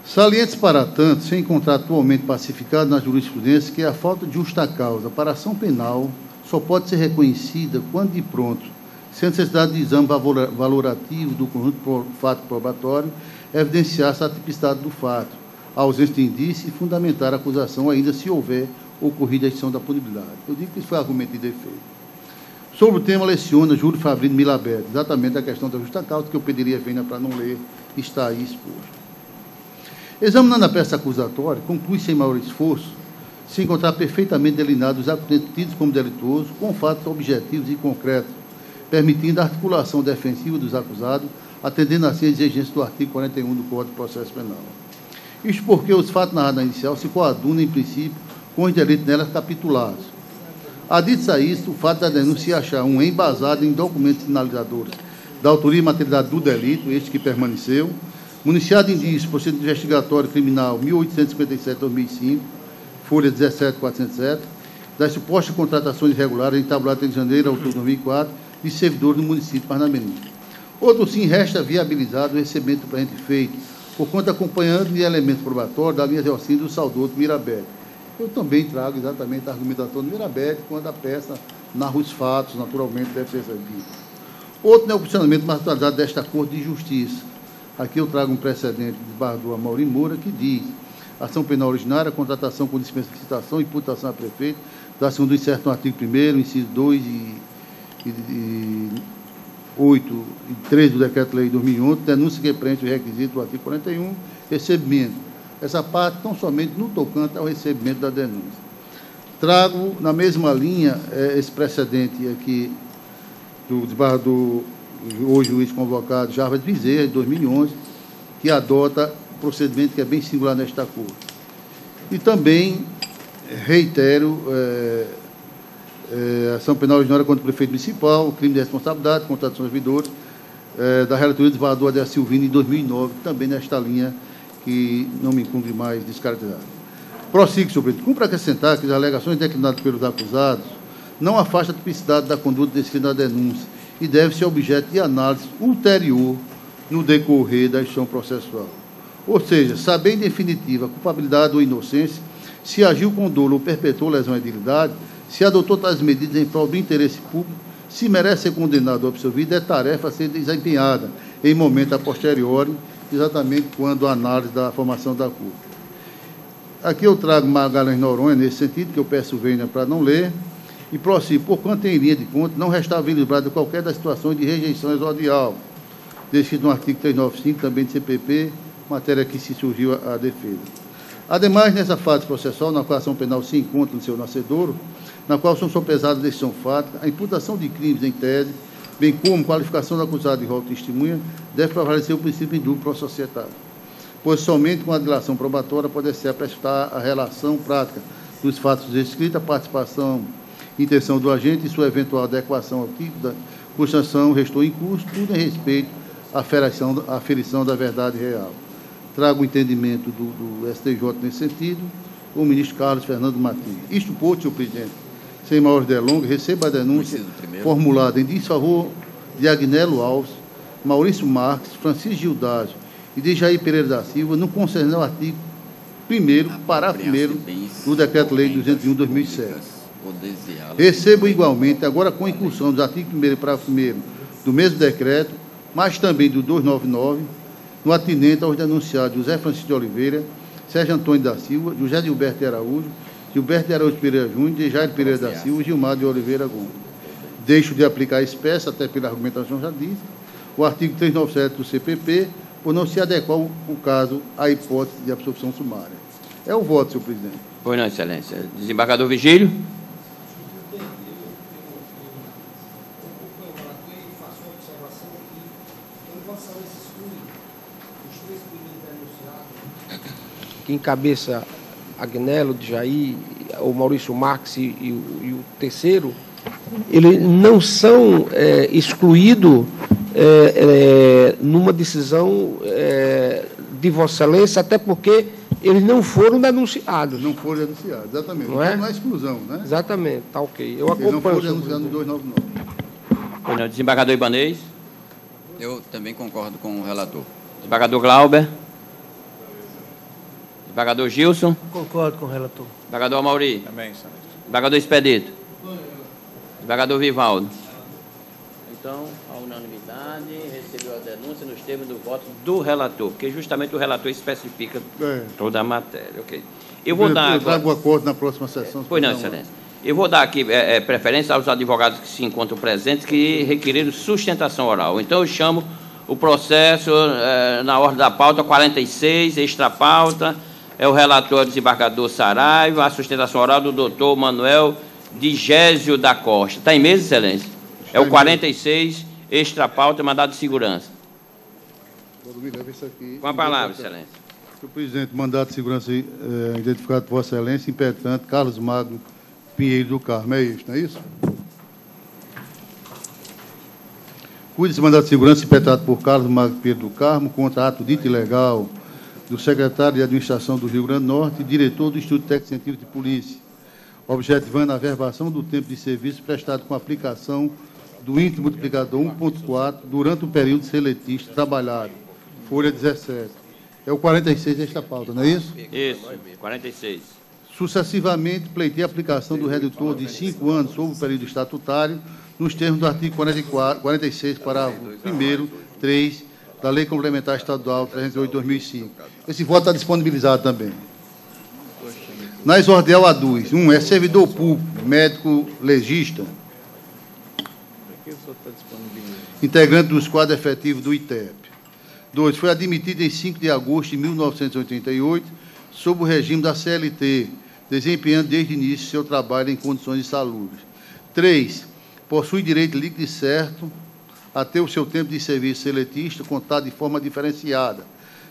Salientes, para tanto, se encontrar atualmente pacificado na jurisprudência que a falta de justa causa para ação penal só pode ser reconhecida quando de pronto, sem necessidade de exame valorativo do conjunto do fato probatório, evidenciar-se a tipicidade do fato, a ausência de indício e fundamentar a acusação, ainda se houver ocorrido a extinção da punibilidade. Eu digo que isso foi argumento de defeito. Sobre o tema, leciona Júlio Fabrino Milabete, exatamente a questão da justa causa, que eu pediria vênia para não ler, está aí exposto. Examinando a peça acusatória, conclui sem maior esforço se encontrar perfeitamente delineados os acontecimentos tidos como delituosos, com fatos objetivos e concretos, permitindo a articulação defensiva dos acusados, atendendo assim a exigência do artigo 41 do Código de Processo Penal. Isto porque os fatos narrados na inicial se coadunam, em princípio, com os delitos nelas capitulados. Adidos a isso, o fato da denúncia achar embasado em documentos sinalizadores da autoria e materialidade do delito, este que permaneceu, municiado de indícios, procedimento investigatório criminal 1857-2005, folha 17407, das supostas contratações irregulares entabuladas em janeiro a outubro de 2004 de servidores do município de Parnamirim. Outro sim resta viabilizado o recebimento do presente feito, por conta acompanhando de elementos probatórios da linha de auxílio do saudoso Mirabete. Eu também trago exatamente a argumentação do Mirabete, quando a peça narra os fatos, naturalmente deve ser servido. Outro é o funcionamento mais atualizado desta Corte de Justiça. Aqui eu trago um precedente de Bardo Amaury Moura, que diz: ação penal originária, contratação com dispensa de citação, imputação a prefeito, da segundo incerto no artigo 1º, inciso 2 e 8 e 13 do Decreto-Lei de 2011, denúncia que preenche o requisito do artigo 41, recebimento. Essa parte tão somente no tocante ao recebimento da denúncia. Trago, na mesma linha, esse precedente aqui do desembargador, hoje juiz convocado, Jarvis Bezerra, de 2011, que adota um procedimento que é bem singular nesta Corte. E também reitero a ação penal originária contra o prefeito municipal, crime de responsabilidade, contratação de servidores, da relatoria do desembargador Adélio Silvino, em 2009, também nesta linha que não me incumbe mais descaracterizar. Prossigo, senhor presidente. Cumpre acrescentar que as alegações declinadas pelos acusados não afastam a tipicidade da conduta descrita na denúncia e deve ser objeto de análise ulterior no decorrer da ação processual. Ou seja, saber em definitiva a culpabilidade ou inocência, se agiu com dolo ou perpetrou lesão à dignidade, se adotou tais medidas em prol do interesse público, se merece ser condenado ou absolvido, é tarefa a ser desempenhada em momento a posteriori, exatamente quando a análise da formação da culpa. Aqui eu trago Magalhães Noronha, nesse sentido, que eu peço vênia para não ler, e prossigo, porquanto em linha de conta, não restava livrado de qualquer das situações de rejeição exordial, descrito no artigo 395, também de CPP, matéria que se surgiu a defesa. Ademais, nessa fase processual, na qual a ação penal se encontra no seu nascedouro, na qual são sopesadas a decisão fática, a imputação de crimes em tese, bem como qualificação do acusado de rol de testemunha, deve prevalecer o princípio em dúvida para a sociedade, pois somente com a dilação probatória pode ser prestar a relação prática dos fatos descritos, a participação e intenção do agente e sua eventual adequação ao tipo da cuja restou em curso, tudo em respeito à aferição da verdade real. Trago o entendimento do STJ nesse sentido, o ministro Carlos Fernando Martins. Isto posto, senhor presidente, sem maiores delongas, receba a denúncia formulada em desfavor de Agnello Alves, Maurício Marques, Francisco Gildásio e de Jair Pereira da Silva, no concernente ao artigo 1º, parágrafo 1º do Decreto-Lei 201/2007. Recebo igualmente, agora com inclusão dos artigos 1º e parágrafo 1º do mesmo decreto, mas também do 299, no atinente aos denunciados José Francisco de Oliveira, Sérgio Antônio da Silva, José Gilberto de Araújo, Gilberto de Araújo Pereira Júnior, Jair Pereira da Silva e Gilmar de Oliveira Gomes. Deixo de aplicar a espécie, até pela argumentação já disse, o artigo 397 do CPP, por não se adequar o caso à hipótese de absolvição sumária. É o voto, senhor presidente. Pois não, excelência. Desembargador Vigílio. Que encabeça Agnello, Jair, o Maurício Marques e o terceiro, eles não são excluídos numa decisão de Vossa Excelência, até porque eles não foram denunciados. Não foram denunciados, exatamente. Não é? Não é exclusão, né? Exatamente, está ok. Eu Eles não foram acompanho. denunciados no 299. Pois não, desembargador Ibanez. Eu também concordo com o relator. Desembargador Glauber. Desembargador Gilson. Concordo com o relator. Desembargador Amauri. Também, excelência. Desembargador Expedito. Desembargador Vivaldo. Então, a unanimidade recebeu a denúncia nos termos do voto do relator, porque justamente o relator especifica toda a matéria. Ok. Eu vou dar. Eu trago o acordo na próxima sessão. Pois não, excelência. Eu vou dar aqui preferência aos advogados que se encontram presentes que requeriram sustentação oral. Então, eu chamo o processo na ordem da pauta 46, extra pauta. É o relator desembargador Saraiva, a sustentação oral do doutor Manuel Digésio da Costa. Está em mesa, excelência? É o 46, extra pauta, mandado de segurança. Com a palavra, excelência. Senhor presidente, mandato de segurança identificado por Vossa Excelência, impetrante Carlos Magno Pinheiro do Carmo. É isso, não é isso? Cuide-se mandato de segurança impetrado por Carlos Magno Pinheiro do Carmo contra ato dito ilegal do secretário de Administração do Rio Grande do Norte e diretor do Instituto Técnico Científico de Polícia, objetivando a averbação do tempo de serviço prestado com aplicação do índice multiplicador 1.4 durante o período seletista trabalhado. Folha 17. É o 46 esta pauta, não é isso? Isso, 46. Sucessivamente, pleitei a aplicação do redutor de 5 anos sobre o período estatutário, nos termos do artigo 46, parágrafo 1º, 3, da Lei Complementar Estadual 308/2005. Esse voto está disponibilizado também. Na exordial aduz: 1. É servidor público, médico legista, integrante dos quadros efetivos do ITEP. 2. Foi admitido em 5 de agosto de 1988, sob o regime da CLT, desempenhando desde o início seu trabalho em condições insalubres. 3. Possui direito líquido e certo a ter o seu tempo de serviço seletista contado de forma diferenciada,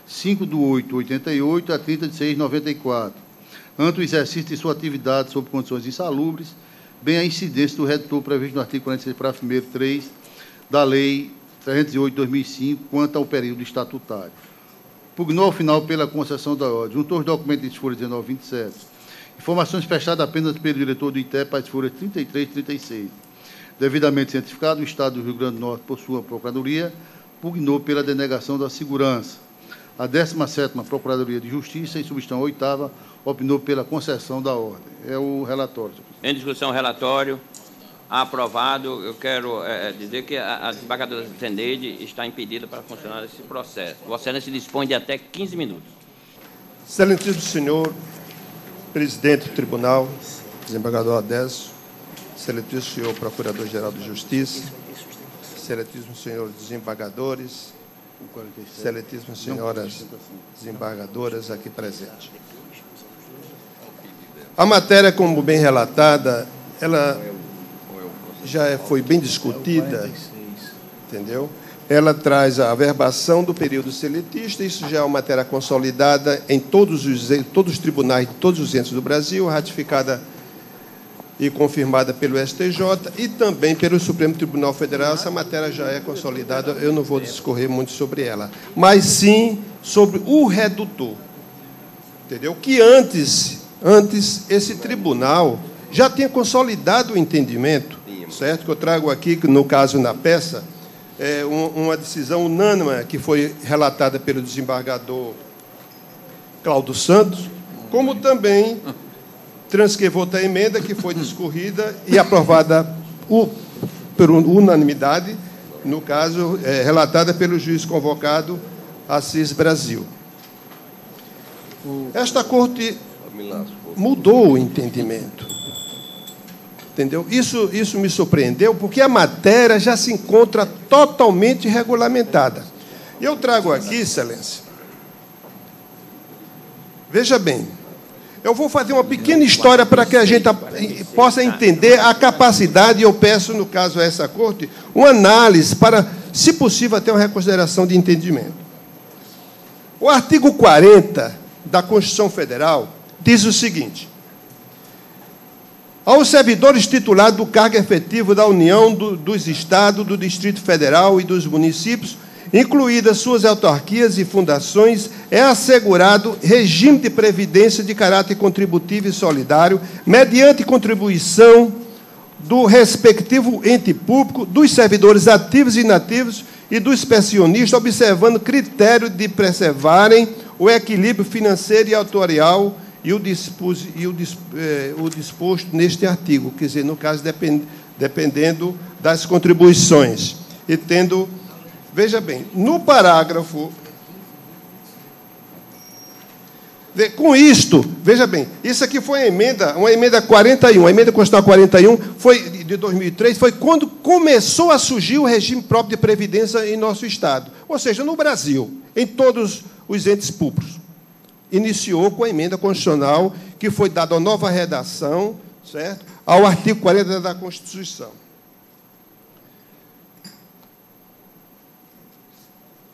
5/8/88 a 30/6/94, ante o exercício de sua atividade sob condições insalubres, bem a incidência do redutor previsto no artigo 46, parágrafo 1º, 3, da Lei 308/2005, quanto ao período estatutário. Pugnou ao final pela concessão da ordem. Juntou os documentos de folha 19/27. Informações prestadas apenas pelo diretor do ITEP para as folhas 33 e 36. Devidamente cientificado, o Estado do Rio Grande do Norte, por sua Procuradoria, pugnou pela denegação da segurança. A 17ª Procuradoria de Justiça, em substituição 8ª, opinou pela concessão da ordem. É o relatório. Em discussão, relatório. Aprovado. Eu quero dizer que a desembargadora Zeneide está impedida para funcionar esse processo. Vossa Excelência dispõe de até 15 minutos. Excelentíssimo senhor presidente do tribunal, desembargador Adésio, excelentíssimo senhor procurador-geral de Justiça, excelentíssimo senhor desembargadores, excelentíssimas senhoras desembargadoras aqui presentes. A matéria, como bem relatada, ela já foi bem discutida, entendeu? Ela traz a averbação do período seletista, isso já é uma matéria consolidada em todos os tribunais de todos os entes do Brasil, ratificada e confirmada pelo STJ e também pelo Supremo Tribunal Federal. Essa matéria já é consolidada, eu não vou discorrer muito sobre ela, mas sim sobre o redutor, entendeu? Que antes esse tribunal já tinha consolidado o entendimento, certo? Que eu trago aqui, que no caso na peça, uma decisão unânime que foi relatada pelo desembargador Cláudio Santos, como também transcreveu outra emenda que foi discorrida e aprovada por unanimidade, no caso, relatada pelo juiz convocado Assis Brasil. Esta Corte mudou o entendimento. Entendeu? Isso me surpreendeu, porque a matéria já se encontra totalmente regulamentada. E eu trago aqui, Excelência, veja bem, eu vou fazer uma pequena história para que a gente possa entender a capacidade, e eu peço, no caso a essa Corte, uma análise para, se possível, até uma reconsideração de entendimento. O artigo 40 da Constituição Federal diz o seguinte: aos servidores titulares do cargo efetivo da União, dos Estados, do Distrito Federal e dos municípios, incluídas suas autarquias e fundações, é assegurado regime de previdência de caráter contributivo e solidário, mediante contribuição do respectivo ente público, dos servidores ativos e inativos e dos pensionistas, observando critério de preservarem o equilíbrio financeiro e atuarial e o disposto neste artigo, quer dizer, no caso, dependendo das contribuições. E tendo, veja bem, no parágrafo... Com isto, veja bem, isso aqui foi uma emenda 41, a emenda constitucional 41 foi de 2003, foi quando começou a surgir o regime próprio de previdência em nosso Estado, ou seja, no Brasil, em todos os entes públicos. Iniciou com a emenda constitucional, que foi dada uma nova redação, certo, ao artigo 40 da Constituição.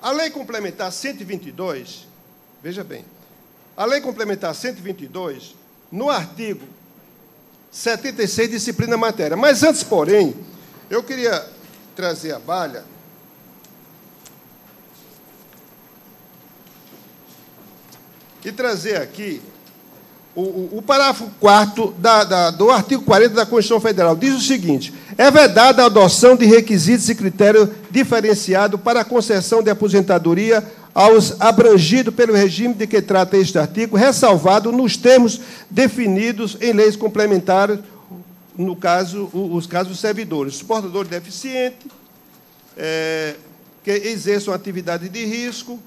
A Lei Complementar 122, veja bem, a Lei Complementar 122, no artigo 76, disciplina a matéria. Mas antes, porém, eu queria trazer à baila e trazer aqui o parágrafo 4º do artigo 40 da Constituição Federal. Diz o seguinte: é vedada a adoção de requisitos e critérios diferenciados para a concessão de aposentadoria aos abrangidos pelo regime de que trata este artigo, ressalvado nos termos definidos em leis complementares, no caso, os casos dos servidores, portador deficiente, que exerçam atividade de risco,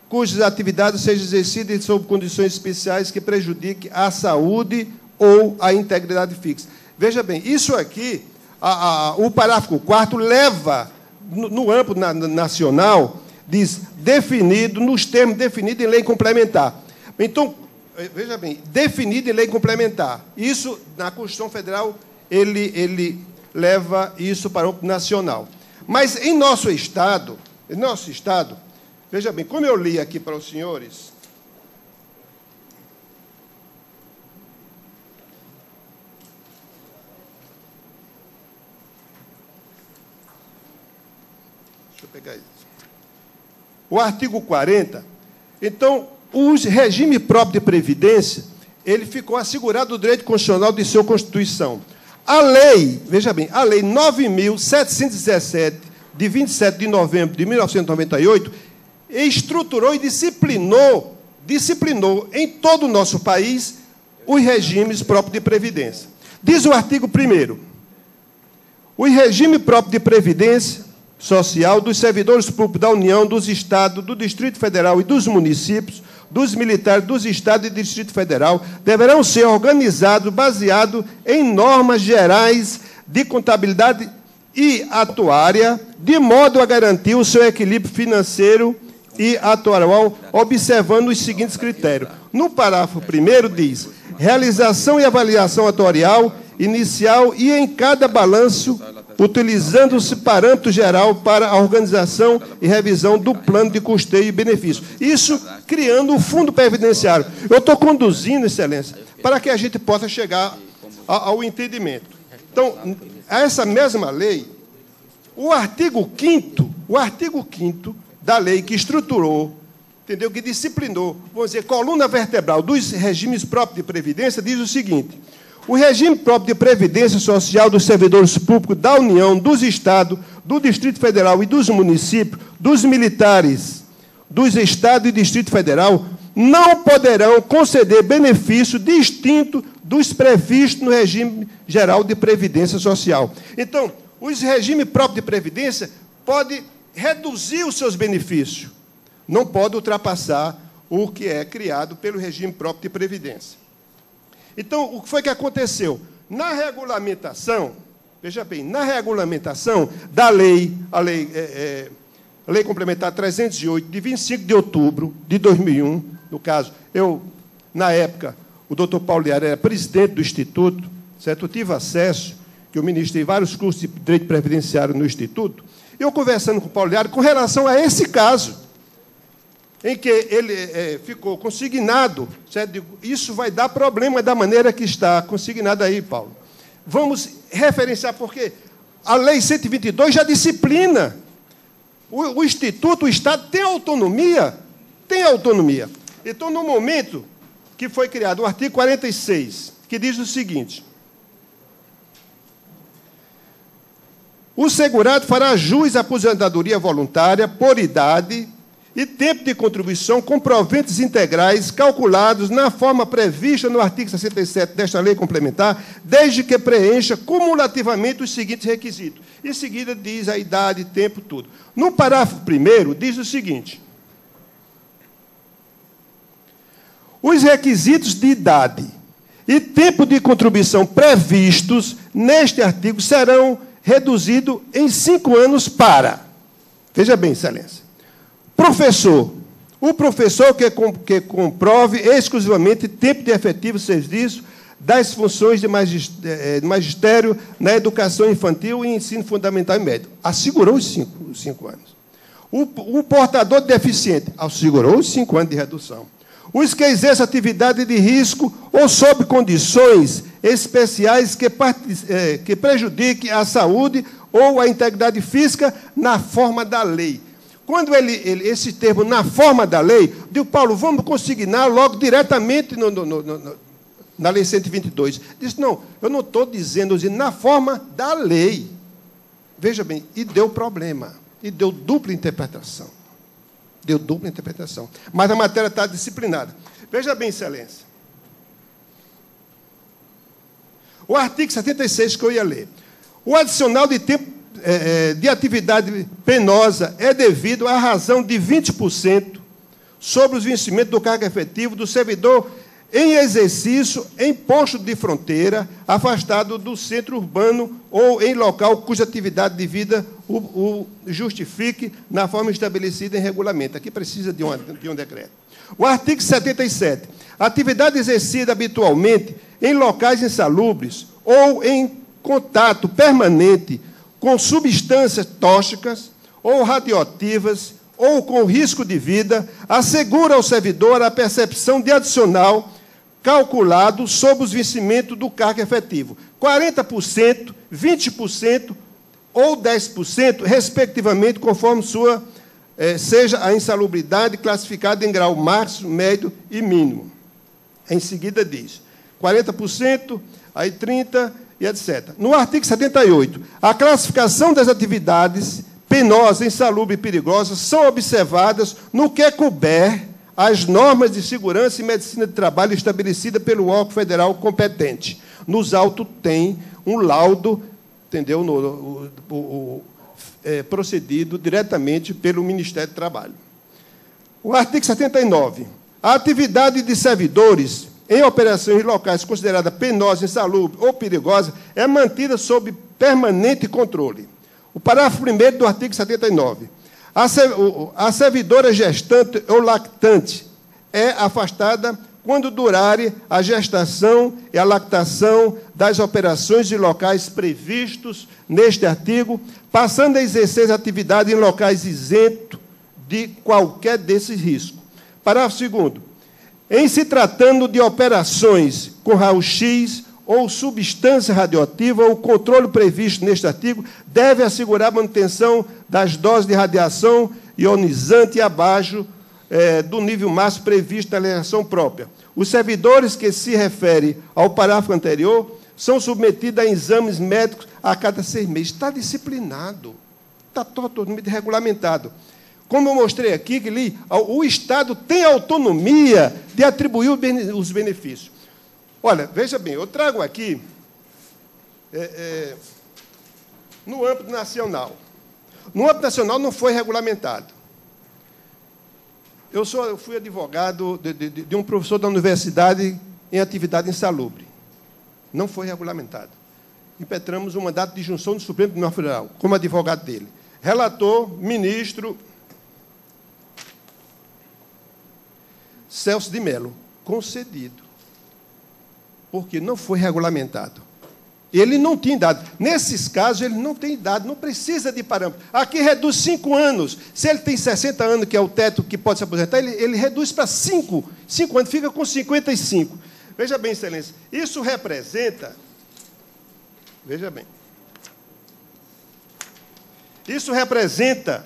cujas atividades sejam exercidas sob condições especiais que prejudiquem a saúde ou a integridade fixa. Veja bem, isso aqui, o parágrafo 4º leva, no âmbito nacional, diz, definido, nos termos definidos em lei complementar. Então, veja bem, definido em lei complementar. Isso, na Constituição Federal, ele leva isso para o âmbito nacional. Mas, em nosso Estado, veja bem, como eu li aqui para os senhores, deixa eu pegar isso. O artigo 40, então, o regime próprio de previdência, ele ficou assegurado o direito constitucional de sua Constituição. A lei, veja bem, a lei 9.717, de 27 de novembro de 1998, estruturou e disciplinou em todo o nosso país os regimes próprios de previdência. Diz o artigo 1º, o regime próprio de previdência social dos servidores públicos da União, dos Estados, do Distrito Federal e dos municípios, dos militares dos Estados e do Distrito Federal, deverão ser organizados baseado em normas gerais de contabilidade e atuária, de modo a garantir o seu equilíbrio financeiro e atuarial, observando os seguintes critérios. No parágrafo 1º diz: realização e avaliação atuarial inicial e em cada balanço, utilizando-se parâmetro geral para a organização e revisão do plano de custeio e benefício. Isso criando o fundo previdenciário. Eu estou conduzindo, Excelência, para que a gente possa chegar ao entendimento. Então, essa mesma lei, o artigo 5º da lei que estruturou, entendeu, que disciplinou, vamos dizer, coluna vertebral dos regimes próprios de previdência, diz o seguinte: o regime próprio de previdência social dos servidores públicos da União, dos Estados, do Distrito Federal e dos municípios, dos militares, dos Estados e Distrito Federal, não poderão conceder benefício distinto dos previstos no regime geral de previdência social. Então, o regime próprio de previdência pode reduzir os seus benefícios, não pode ultrapassar o que é criado pelo regime próprio de previdência. Então, o que foi que aconteceu? Na regulamentação, veja bem, na regulamentação da lei, a Lei Complementar 308, de 25 de outubro de 2001, no caso, na época, o doutor Paulo Liara era presidente do Instituto, certo? Eu tive acesso, que eu ministrei vários cursos de direito previdenciário no Instituto, eu conversando com o Paulo Liara com relação a esse caso, em que ele ficou consignado, certo? Isso vai dar problema da maneira que está consignado aí, Paulo. Vamos referenciar, porque a Lei 122 já disciplina. O Instituto, o Estado, tem autonomia. Tem autonomia. Então, no momento que foi criado o artigo 46, que diz o seguinte: o segurado fará jus à aposentadoria voluntária por idade e tempo de contribuição com proventos integrais calculados na forma prevista no artigo 67 desta lei complementar, desde que preencha cumulativamente os seguintes requisitos. Em seguida, diz a idade, tempo, tudo. No parágrafo 1º, diz o seguinte: os requisitos de idade e tempo de contribuição previstos neste artigo serão reduzidos em 5 anos para... Veja bem, Excelência. Professor, o professor que comprove exclusivamente tempo de efetivo serviço das funções de magistério na educação infantil e ensino fundamental e médio. Assegurou os 5 anos. O portador de deficiente assegurou os 5 anos de redução. Os que exercem atividade de risco ou sob condições especiais que prejudiquem a saúde ou a integridade física na forma da lei. Quando esse termo, na forma da lei, diz, Paulo, vamos consignar logo diretamente na Lei 122. Diz, não, eu não estou dizendo na forma da lei. Veja bem, e deu problema, e deu dupla interpretação. Deu dupla interpretação. Mas a matéria está disciplinada. Veja bem, Excelência. O artigo 76 que eu ia ler. O adicional de tempo de atividade penosa é devido à razão de 20% sobre os vencimentos do cargo efetivo do servidor em exercício em posto de fronteira, afastado do centro urbano ou em local cuja atividade de vida o justifique na forma estabelecida em regulamento. Aqui precisa de um decreto. O artigo 77. Atividade exercida habitualmente em locais insalubres ou em contato permanente com substâncias tóxicas ou radioativas ou com risco de vida, assegura ao servidor a percepção de adicional calculado sobre os vencimentos do cargo efetivo. 40%, 20% ou 10%, respectivamente, conforme seja a insalubridade classificada em grau máximo, médio e mínimo. Em seguida diz 40%, aí 30%, e etc. No artigo 78, a classificação das atividades penosas, insalubres e perigosas são observadas no que couber as normas de segurança e medicina de trabalho estabelecidas pelo órgão federal competente. Nos autos tem um laudo, entendeu? Procedido diretamente pelo Ministério do Trabalho. O artigo 79. A atividade de servidores em operações locais considerada penosa, insalubre ou perigosa, é mantida sob permanente controle. O parágrafo 1º do artigo 79. A servidora gestante ou lactante é afastada quando durarem a gestação e a lactação das operações de locais previstos neste artigo, passando a exercer atividade em locais isentos de qualquer desses riscos. Parágrafo 2º. Em se tratando de operações com raio-x ou substância radioativa, o controle previsto neste artigo deve assegurar a manutenção das doses de radiação ionizante abaixo do nível máximo previsto na legislação própria. Os servidores que se referem ao parágrafo anterior são submetidos a exames médicos a cada 6 meses. Está disciplinado, está totalmente regulamentado. Como eu mostrei aqui, que o Estado tem autonomia de atribuir os benefícios. Olha, veja bem, eu trago aqui, no âmbito nacional. No âmbito nacional não foi regulamentado. Eu fui advogado de um professor da universidade em atividade insalubre. Não foi regulamentado. Impetramos um mandato de junção do Supremo Tribunal Federal, como advogado dele. Relator, ministro Celso de Mello, concedido, porque não foi regulamentado. Ele não tinha dado. Nesses casos, ele não tem dado, não precisa de parâmetro. Aqui reduz 5 anos. Se ele tem 60 anos, que é o teto que pode se aposentar, ele reduz para 5 anos, fica com 55. Veja bem, Excelência, isso representa... Veja bem. Isso representa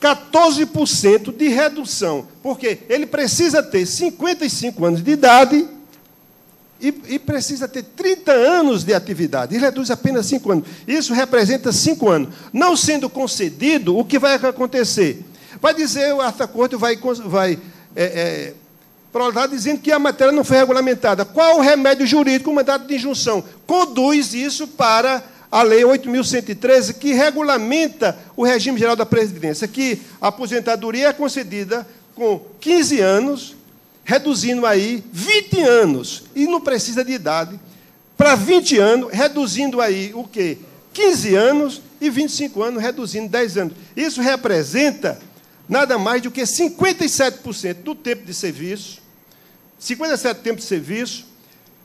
14% de redução, porque ele precisa ter 55 anos de idade e precisa ter 30 anos de atividade, e reduz apenas 5 anos. Isso representa 5 anos. Não sendo concedido, o que vai acontecer? Vai dizer, a Alta Corte vai prolongar dizendo que a matéria não foi regulamentada. Qual o remédio jurídico? O mandato de injunção. Conduz isso para a Lei 8.113, que regulamenta o regime geral da Previdência, que a aposentadoria é concedida com 15 anos, reduzindo aí 20 anos, e não precisa de idade, para 20 anos, reduzindo aí o quê? 15 anos e 25 anos, reduzindo 10 anos. Isso representa nada mais do que 57% do tempo de serviço, 57% do tempo de serviço,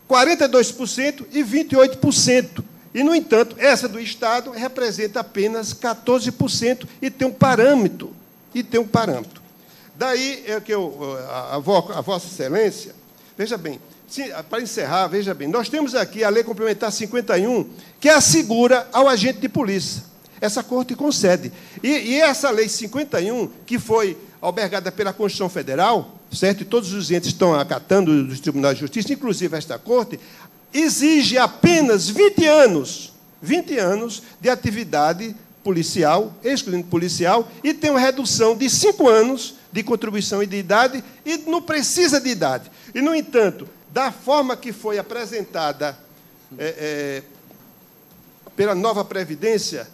42% e 28%. E, no entanto, essa do Estado representa apenas 14% e tem um parâmetro. Daí é que a Vossa Excelência, veja bem, para encerrar, veja bem, nós temos aqui a Lei Complementar 51, que assegura ao agente de polícia. Essa Corte concede. E essa Lei 51, que foi albergada pela Constituição Federal, certo? E todos os entes estão acatando dos tribunais de justiça, inclusive esta Corte, exige apenas 20 anos de atividade policial, excluindo policial, e tem uma redução de 5 anos de contribuição e de idade, e não precisa de idade. E, no entanto, da forma que foi apresentada pela nova Previdência,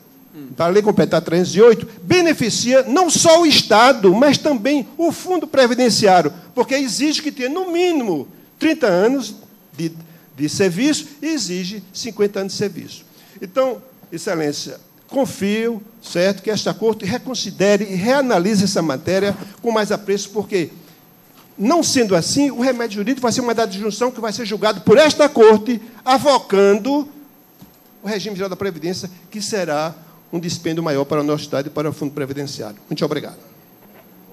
para a Lei Complementar 308, beneficia não só o Estado, mas também o Fundo Previdenciário, porque exige que tenha, no mínimo, 30 anos de serviço e exige 50 anos de serviço. Então, Excelência, confio, certo, que esta Corte reconsidere e reanalise essa matéria com mais apreço, porque, não sendo assim, o remédio jurídico vai ser uma mandado de injunção que vai ser julgado por esta Corte, avocando o regime geral da Previdência, que será um dispêndio maior para o nosso Estado e para o Fundo Previdenciário. Muito obrigado.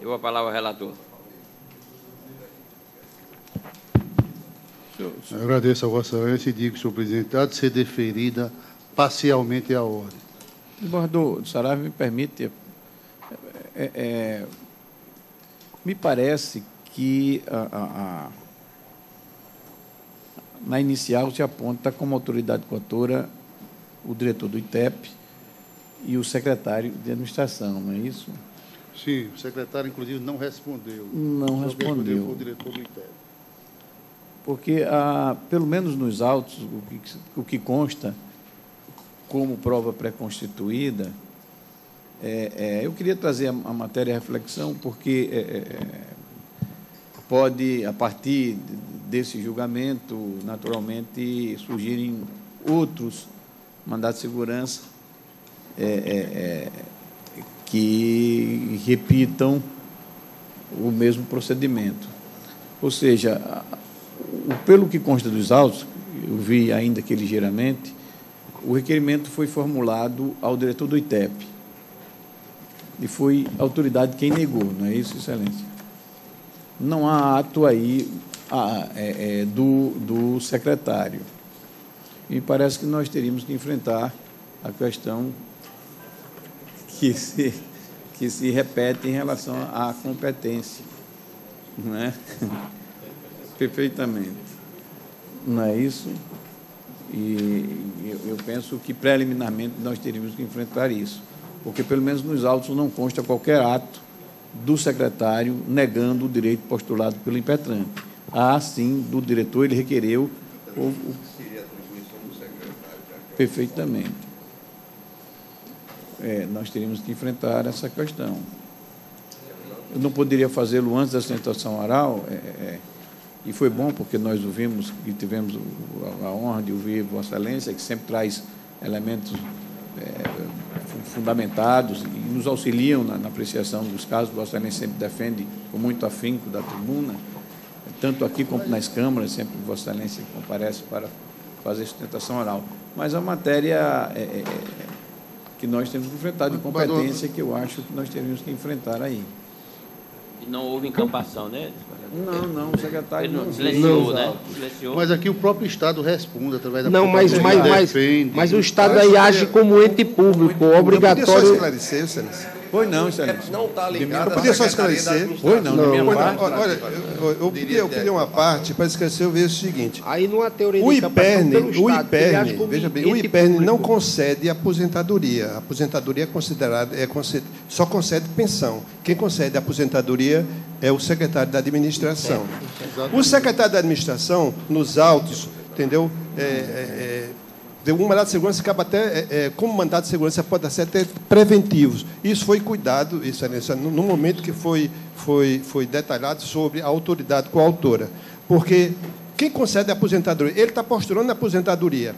Eu vou a palavra ao relator. Eu agradeço a Vossa Excelência e digo, senhor presidente, há de ser deferida parcialmente a ordem. Desembargador Saraiva, me permite, me parece que na inicial se aponta como autoridade coautora o diretor do ITEP e o secretário de administração, não é isso? Sim, o secretário, inclusive, não respondeu. Não respondeu. Foi o diretor do ITEP. Porque, pelo menos nos autos, o que consta como prova pré-constituída, eu queria trazer a matéria à reflexão, porque pode, a partir desse julgamento, naturalmente, surgirem outros mandatos de segurança que repitam o mesmo procedimento. Ou seja, pelo que consta dos autos, eu vi ainda que ligeiramente, o requerimento foi formulado ao diretor do ITEP. E foi a autoridade quem negou, não é isso, Excelência? Não há ato aí do secretário. E parece que nós teríamos que enfrentar a questão que se repete em relação à competência. Não é? Perfeitamente. Não é isso? E eu penso que, preliminarmente, nós teríamos que enfrentar isso. porque pelo menos nos autos não consta qualquer ato do secretário negando o direito postulado pelo impetrante. Há, sim, do diretor, ele requereu Seria a atribuição do secretário. perfeitamente. Nós teríamos que enfrentar essa questão. Eu não poderia fazê-lo antes da sustentação oral, e foi bom porque nós ouvimos e tivemos a honra de ouvir Vossa Excelência, que sempre traz elementos fundamentados e nos auxiliam na apreciação dos casos. Vossa Excelência sempre defende com muito afinco da tribuna, tanto aqui como nas câmaras, sempre Vossa Excelência comparece para fazer sustentação oral. Mas a matéria que nós temos que enfrentar de competência, que eu acho que nós teríamos que enfrentar aí. E não houve encampação, né? Não, o secretário não silenciou, né? Silenciou. Mas aqui o próprio Estado responde através da... Não, mas o Estado aí age como ente público, obrigatório... Eu podia só esclarecer, Excelência? Pois não, Excelência. Não está ligado. Eu podia só esclarecer? Pois não, na minha parte. Olha, eu queria uma parte para esclarecer, eu vejo o seguinte. Aí não há teoria O de encampação pelo Estado, ele age IPERN, como veja bem, ente o IPERN público. não concede aposentadoria. A aposentadoria é considerada, só concede pensão. Quem concede aposentadoria é o secretário da administração. O secretário da administração, nos autos, entendeu? Um mandado de segurança acaba até, como mandado de segurança, pode ser até preventivos. Isso foi cuidado, Excelência, no momento que foi detalhado sobre a autoridade coautora. Porque quem concede a aposentadoria, ele está postulando a aposentadoria.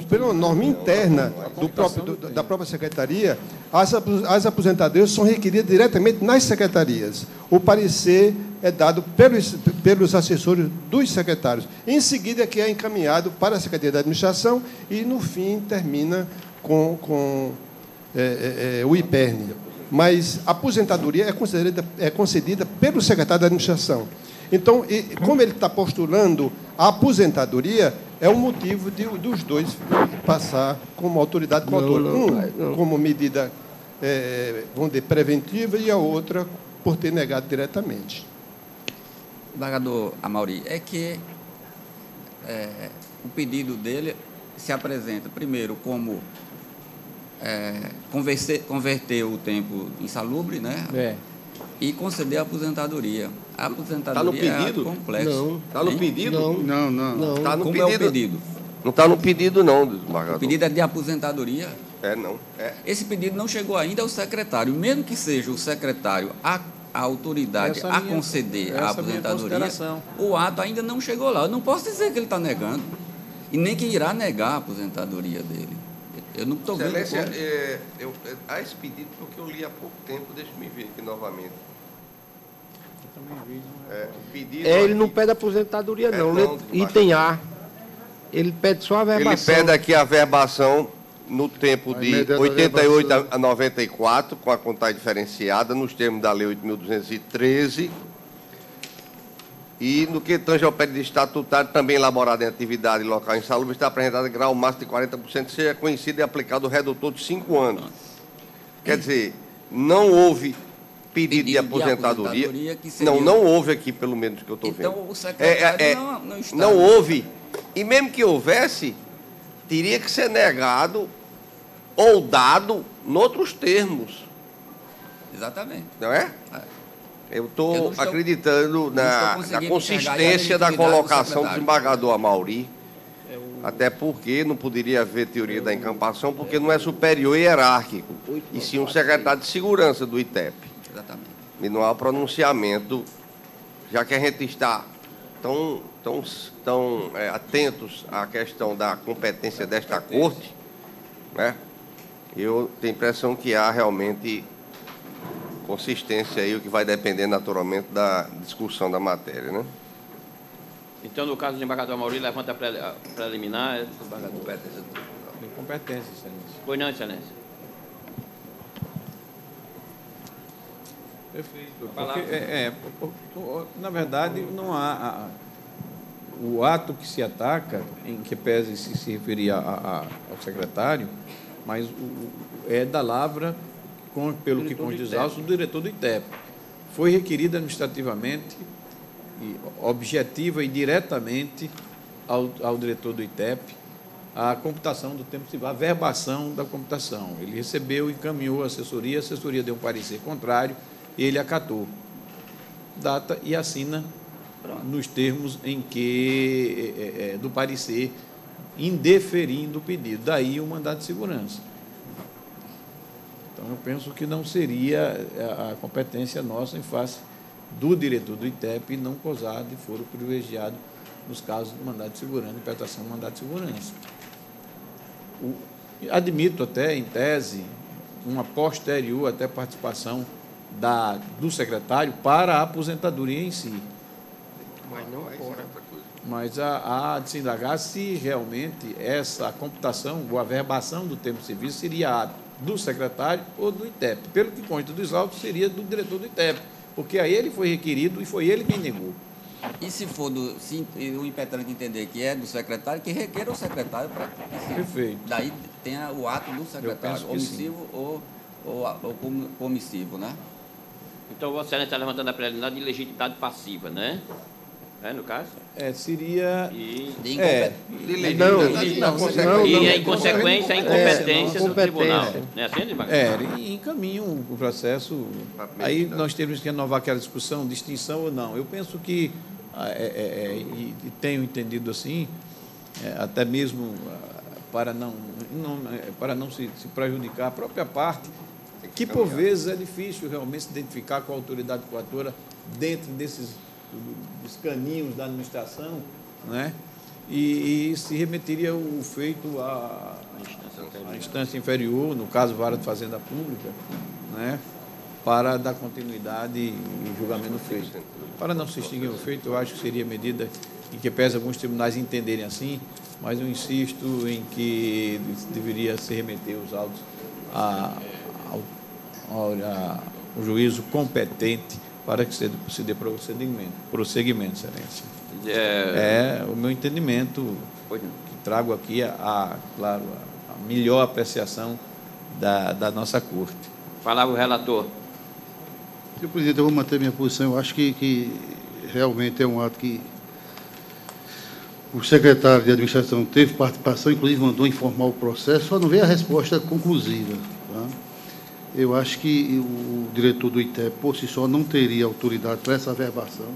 Pela norma interna da própria secretaria, as aposentadorias são requeridas diretamente nas secretarias. O parecer é dado pelos assessores dos secretários. Em seguida, que é encaminhado para a Secretaria da Administração e, no fim, termina com o IPERN. Mas a aposentadoria é concedida pelo secretário da Administração. Então, como ele está postulando a aposentadoria, é um motivo dos dois passar como autoridade coautora. Como medida vamos dizer, preventiva e a outra por ter negado diretamente. Desembargador Amaury, é que o pedido dele se apresenta, primeiro, como converter o tempo insalubre, né? E conceder a aposentadoria. A aposentadoria é complexa. Não. Está no pedido? Não. Está no Como pedido. é o pedido? Não está no pedido, não, desembargador. O pedido é de aposentadoria? Não. Esse pedido não chegou ainda ao secretário. Mesmo que seja o secretário a autoridade a conceder a aposentadoria, o ato ainda não chegou lá. Eu não posso dizer que ele está negando. E nem que irá negar a aposentadoria dele. Eu não estou vendo. Excelência, há esse pedido porque eu li há pouco tempo, deixa-me ver aqui novamente. Eu também vi. O pedido ele não pede aposentadoria, não. Item A. Ele pede só a verbação. Ele pede aqui a verbação no tempo de 88 a 94, com a contagem diferenciada, nos termos da Lei 8.213. E no que tange ao pedido estatutário, também elaborado em atividade local insalubre, está apresentado em grau máximo de 40%, que seja conhecido e aplicado o redutor de 5 anos. Quer dizer, não houve pedido de aposentadoria. Não houve aqui, pelo menos, que eu estou vendo. Então, o secretário não está... Não houve. E mesmo que houvesse, teria que ser negado ou dado noutros termos. Exatamente. Não é? Eu estou acreditando na consistência da colocação do desembargador Amaury, até porque não poderia haver teoria da encampação, porque não é superior hierárquico, e sim um secretário de segurança do ITEP. Exatamente. E não há pronunciamento, já que a gente está tão atentos à questão da competência desta corte, né? Eu tenho a impressão que há realmente consistência aí, o que vai depender naturalmente da discussão da matéria, né? Então, no caso do desembargador Amaury, levanta a preliminar, desembargador. Competência, Excelência. Pois não, Excelência. Perfeito. Porque, na verdade, não há... O ato que se ataca, em que pese se referir ao secretário, mas é da lavra, pelo que consta dos autos, do diretor do ITEP. Foi requerido administrativamente, objetiva e diretamente ao diretor do ITEP, a computação do tempo civil, a verbação da computação. Ele recebeu, encaminhou a assessoria deu um parecer contrário, ele acatou. Data e assina nos termos em que do parecer, indeferindo o pedido. Daí o mandado de segurança. Então, eu penso que não seria a competência nossa em face do diretor do ITEP não gozar de foro privilegiado nos casos do mandado de segurança, interpretação do mandado de segurança. Admito até, em tese, uma posterior até participação do secretário para a aposentadoria em si. Mas não fora. Mas há de se indagar se realmente essa computação ou a verbação do tempo de serviço seria do secretário ou do ITEP. Pelo que consta dos autos, seria do diretor do ITEP, porque aí ele foi requerido e foi ele quem negou. E se for se o impetrante entender que é do secretário, que requeira o secretário para que Perfeito. Daí tem o ato do secretário, omissivo ou comissivo, né? Então, Vossa Excelência está levantando a preliminar de legitimidade passiva, né? No caso? Seria... E a inconsequência, a incompetência do tribunal. Não é assim, desembargador? Encaminha o processo. Aí nós temos que renovar aquela discussão, distinção ou não. Eu penso que, e tenho entendido assim, até mesmo para não se prejudicar a própria parte, que por vezes é difícil realmente se identificar com a autoridade coatora dentro dos caninhos da administração, né? E se remeteria o feito à instância inferior, no caso, Vara de Fazenda Pública, né? Para dar continuidade ao julgamento feito. Para não se extinguir o feito, eu acho que seria medida em que pese alguns tribunais entenderem assim, mas eu insisto em que deveria se remeter os autos ao juízo competente para que se dê prosseguimento, Excelência. O meu entendimento, que trago aqui, claro, a melhor apreciação da nossa Corte. Falava o relator. Senhor presidente, eu vou manter minha posição. Eu acho que realmente é um ato que o secretário de administração teve participação, inclusive mandou informar o processo, só não veio a resposta conclusiva. Tá? Eu acho que o diretor do ITEP, por si só, não teria autoridade para essa verbação.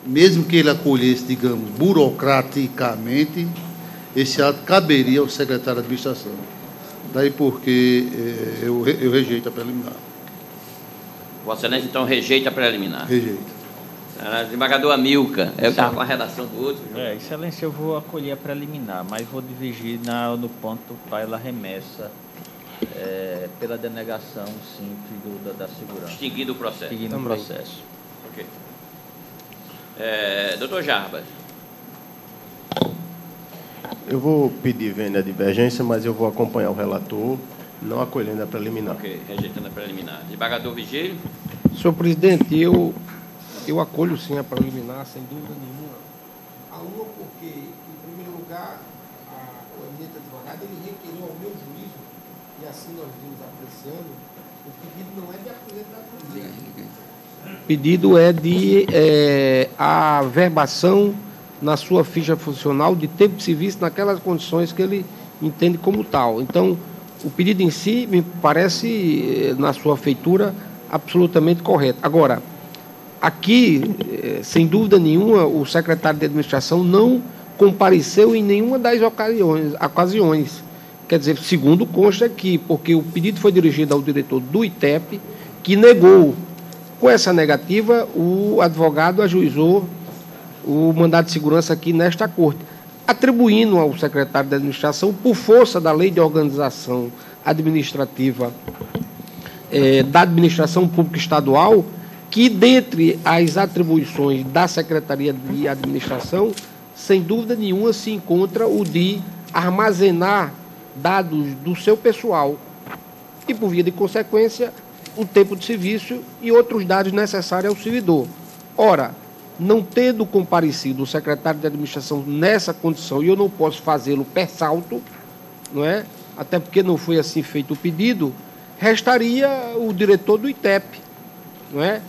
Mesmo que ele acolhesse, digamos, burocraticamente, esse ato caberia ao secretário de administração. Daí porque eu rejeito a preliminar. Vossa Excelência, então, rejeita a preliminar. Rejeito. Desembargador Amilcar, eu estava com a redação do outro. Excelência, eu vou acolher a preliminar, mas vou divergir no ponto para a remessa pela denegação simples da segurança. Extinguindo o processo. Extinguindo o processo. Ok. Doutor Jarbas. Eu vou pedir vênia de divergência, mas eu vou acompanhar o relator, não acolhendo a preliminar. Ok, rejeitando a preliminar. Desembargador Vigílio. Senhor presidente, eu acolho sim a preliminar, sem dúvida nenhuma. A uma porque, em primeiro lugar, o eminente advogado ele requeriu ao meu juízo, e assim nós vimos apreciando, o pedido não é de aposentadoria. O pedido é de a verbação na sua ficha funcional de tempo de serviço naquelas condições que ele entende como tal. Então, o pedido em si me parece, na sua feitura, absolutamente correto. Agora, aqui, sem dúvida nenhuma, o secretário de administração não compareceu em nenhuma das ocasiões. Quer dizer, segundo consta aqui, porque o pedido foi dirigido ao diretor do ITEP, que negou. Com essa negativa, o advogado ajuizou o mandado de segurança aqui nesta Corte, atribuindo ao secretário de administração, por força da Lei de Organização Administrativa da Administração Pública Estadual, que, dentre as atribuições da Secretaria de Administração, sem dúvida nenhuma se encontra o de armazenar dados do seu pessoal e, por via de consequência, o tempo de serviço e outros dados necessários ao servidor. Ora, não tendo comparecido o secretário de administração nessa condição, e eu não posso fazê-lo per salto, não é? Até porque não foi assim feito o pedido, restaria o diretor do ITEP, não é?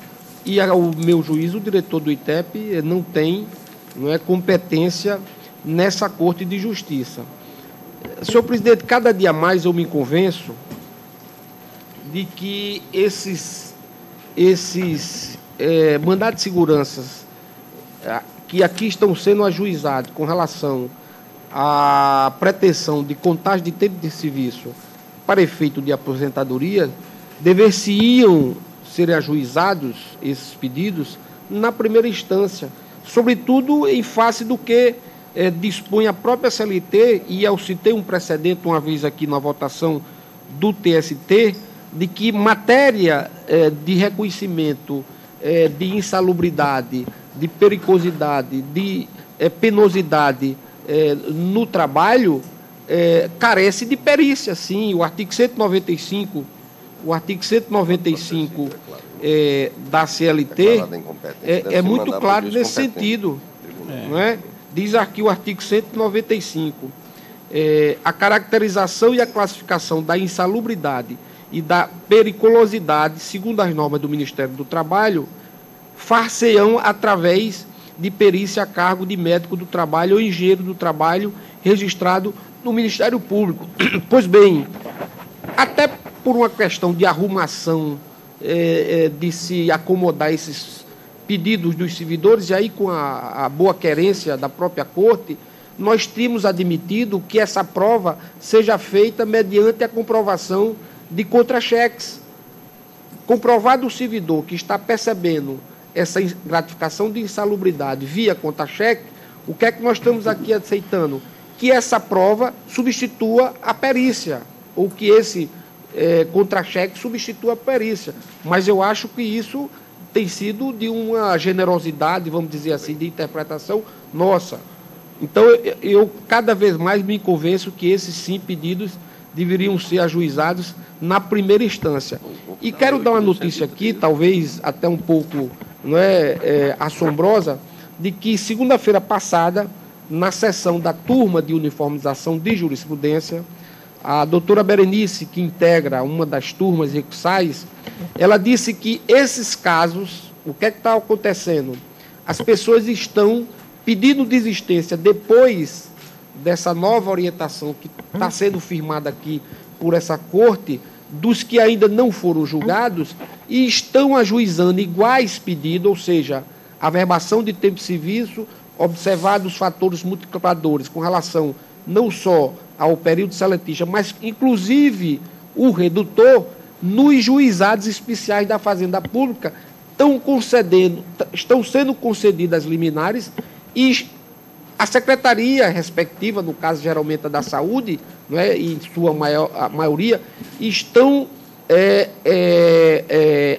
E, ao meu juízo, o diretor do ITEP não tem, não é, competência nessa Corte de Justiça. Senhor presidente, cada dia mais eu me convenço de que esses mandados de segurança que aqui estão sendo ajuizados com relação à pretensão de contagem de tempo de serviço para efeito de aposentadoria, deveriam ser ajuizados esses pedidos na primeira instância, sobretudo em face do que dispõe a própria CLT, e eu citei um precedente uma vez aqui na votação do TST, de que matéria de reconhecimento de insalubridade, de periculosidade, de penosidade no trabalho carece de perícia, sim. O artigo 195, da CLT é muito claro nesse sentido. Não é? Diz aqui o artigo 195, a caracterização e a classificação da insalubridade e da periculosidade, segundo as normas do Ministério do Trabalho, far-se-ão através de perícia a cargo de médico do trabalho ou engenheiro do trabalho registrado no Ministério Público. Pois bem, até por uma questão de arrumação, de se acomodar esses pedidos dos servidores, e aí com a boa querência da própria Corte, nós tínhamos admitido que essa prova seja feita mediante a comprovação de contra-cheques. Comprovado o servidor que está percebendo essa gratificação de insalubridade via contra-cheque, o que é que nós estamos aqui aceitando? Que essa prova substitua a perícia, ou que esse contra-cheque substitua a perícia. Mas eu acho que isso tem sido de uma generosidade, vamos dizer assim, de interpretação nossa. Então, eu cada vez mais me convenço que esses, sim, pedidos deveriam ser ajuizados na primeira instância. E quero dar uma notícia aqui, talvez até um pouco assombrosa, de que segunda-feira passada, na sessão da turma de uniformização de jurisprudência, a doutora Berenice, que integra uma das turmas recursais, ela disse que esses casos, o que é que está acontecendo? As pessoas estão pedindo desistência depois dessa nova orientação que está sendo firmada aqui por essa Corte, dos que ainda não foram julgados, e estão ajuizando iguais pedidos, ou seja, averbação de tempo de serviço, observados os fatores multiplicadores com relação não só ao período seletista, mas inclusive o redutor, nos juizados especiais da Fazenda Pública estão sendo concedidas liminares, e a secretaria respectiva, no caso geralmente a da Saúde, em sua maioria, estão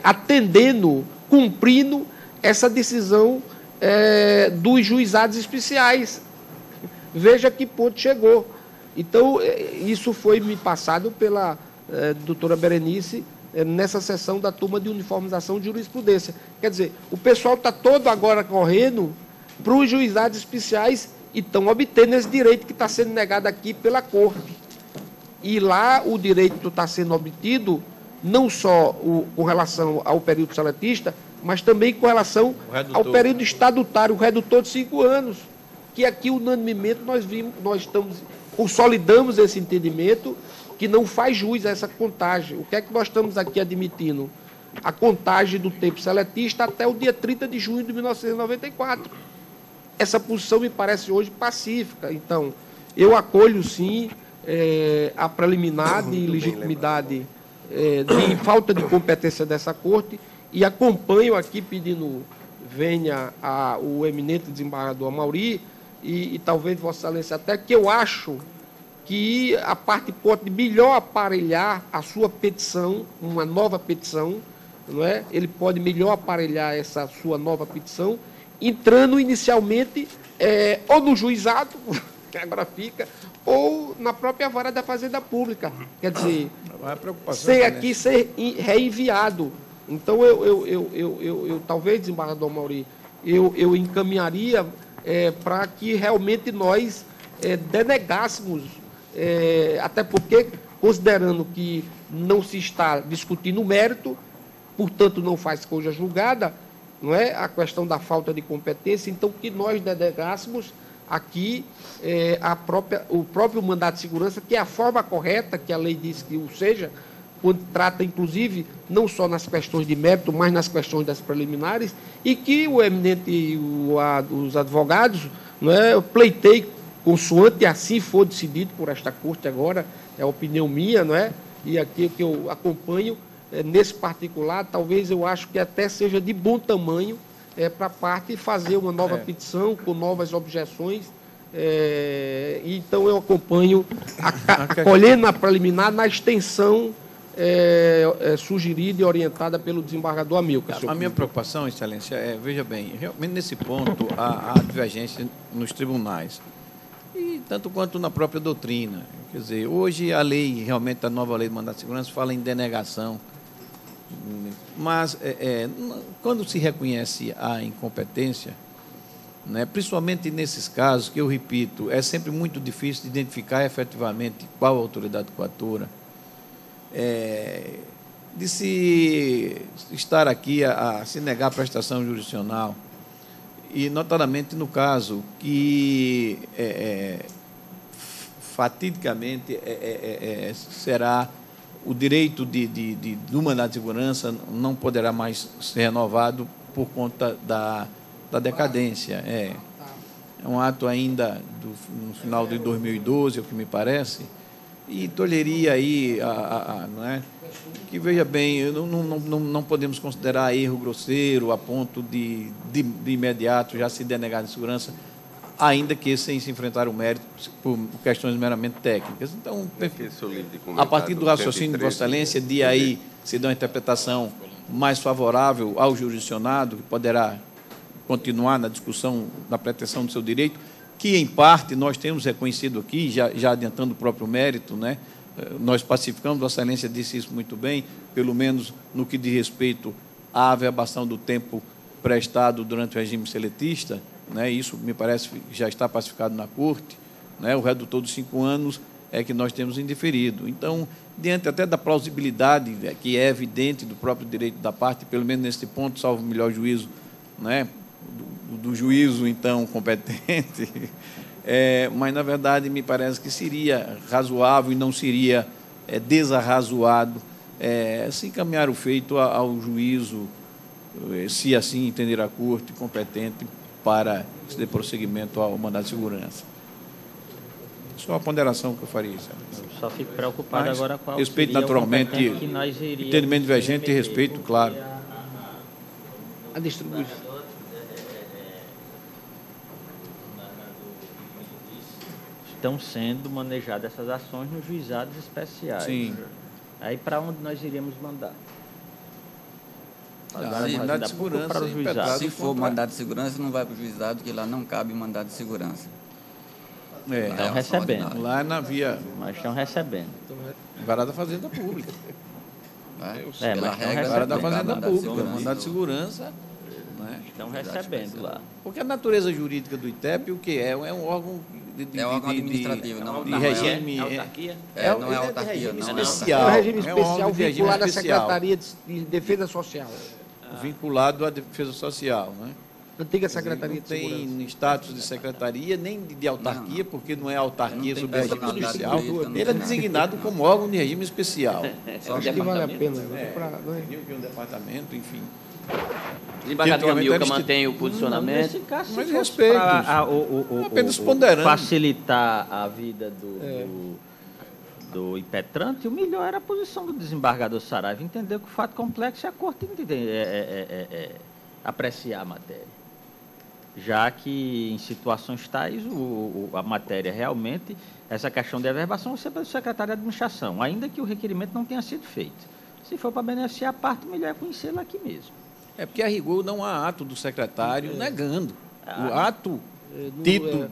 atendendo, cumprindo essa decisão dos juizados especiais. Veja que ponto chegou. Então, isso foi me passado pela doutora Berenice nessa sessão da turma de uniformização de jurisprudência. Quer dizer, o pessoal está todo agora correndo para os juizados especiais e estão obtendo esse direito que está sendo negado aqui pela Corte. E lá o direito está sendo obtido não só com relação ao período seletista, mas também com relação ao período estatutário, o redutor de 5 anos, que aqui unanimemente nós consolidamos esse entendimento, que não faz jus a essa contagem. O que é que nós estamos aqui admitindo? A contagem do tempo seletista até o dia 30 de junho de 1994. Essa posição me parece hoje pacífica. Então, eu acolho, sim, a preliminar de legitimidade, de falta de competência dessa Corte, e acompanho aqui pedindo venha o eminente desembargador Amaury, e talvez Vossa Excelência até, que eu acho que a parte pode melhor aparelhar a sua petição, uma nova petição, não é? Ele pode melhor aparelhar essa sua nova petição, entrando inicialmente ou no juizado, que agora fica, ou na própria vara da Fazenda Pública. Quer dizer, ser reenviado. Então, eu talvez, desembargador Amaury, eu encaminharia para que realmente nós denegássemos, até porque, considerando que não se está discutindo o mérito, portanto, não faz coisa julgada, não é? A questão da falta de competência, então que nós denegássemos aqui o próprio mandato de segurança, que é a forma correta, que a lei diz que o seja, quando trata, inclusive, não só nas questões de mérito, mas nas questões das preliminares, e que o eminente, os advogados, não é, pleitei consoante assim for decidido por esta Corte agora, é a opinião minha, não é? E aqui que eu acompanho, nesse particular, talvez eu acho que até seja de bom tamanho para a parte fazer uma nova petição com novas objeções. Então eu acompanho, acolhendo a preliminar na extensão sugerida e orientada pelo desembargador Amilcar. A minha preocupação, Excelência, veja bem, realmente nesse ponto há divergência nos tribunais, e tanto quanto na própria doutrina. Quer dizer, hoje a lei, realmente a nova lei do mandato de segurança, fala em denegação, mas quando se reconhece a incompetência, né, principalmente nesses casos, que eu repito, é sempre muito difícil de identificar efetivamente qual a autoridade coatora, de se estar aqui a se negar a prestação jurisdicional, e notadamente no caso que fatidicamente será o direito do mandato de segurança não poderá mais ser renovado por conta da decadência. É um ato ainda no final de 2012, é o que me parece, e tolheria aí, não é? Que, veja bem, não podemos considerar erro grosseiro a ponto de imediato já se denegar de segurança, ainda que sem se enfrentar o mérito por questões meramente técnicas. Então, a partir do raciocínio de Vossa Excelência, de aí se dá uma interpretação mais favorável ao jurisdicionado, que poderá continuar na discussão da pretensão do seu direito, que, em parte, nós temos reconhecido aqui, já adiantando o próprio mérito, né? Nós pacificamos, Vossa Excelência disse isso muito bem, pelo menos no que diz respeito à averbação do tempo prestado durante o regime seletista, né? Isso, me parece, já está pacificado na Corte, né? O redutor dos 5 anos é que nós temos indeferido. Então, diante até da plausibilidade, que é evidente do próprio direito da parte, pelo menos nesse ponto, salvo o melhor juízo, né? Do juízo, então, competente, mas, na verdade, me parece que seria razoável e não seria desarrazoado se encaminhar o feito ao juízo, se assim entender a Corte competente, para se dar prosseguimento ao mandato de segurança. Só a ponderação que eu faria. Eu só fico preocupado agora com a respeito, naturalmente, entendimento divergente e respeito, claro. A distribuição. Estão sendo manejadas essas ações nos juizados especiais. Sim. Aí para onde nós iríamos mandar? Mandado de segurança, para o juizado. Se for mandado de segurança, não vai para o juizado, que lá não cabe mandado de segurança. Estão recebendo. Lá na via. Mas estão recebendo. Vara da Fazenda Pública. Mas estão recebendo. Vara da Fazenda Pública, mandado de segurança. Estão recebendo lá. Porque a natureza jurídica do ITEP, o que é? É um órgão é um órgão administrativo, não de regime. É autarquia? Não é autarquia, não. É um regime especial vinculado à Secretaria de Defesa Social. Vinculado à Defesa Social, né? Antiga Secretaria de Segurança. Não tem status de secretaria, nem de autarquia, porque não é autarquia sob regime especial. Ele é designado como órgão de regime especial. Acho que vale a pena. Um departamento, enfim. O desembargador Amilcar mantém o posicionamento. Nesse caso, mas respeito. Apenas ponderando. Facilitar a vida do impetrante, o melhor era a posição do desembargador Saraiva. Entender que o fato complexo é a Corte apreciar a matéria. Já que em situações tais, a matéria realmente, essa questão de averbação, vai ser pelo secretário de administração, ainda que o requerimento não tenha sido feito. Se for para beneficiar a parte, o melhor é conhecê-la aqui mesmo. Porque a rigor não há ato do secretário negando. O ato dito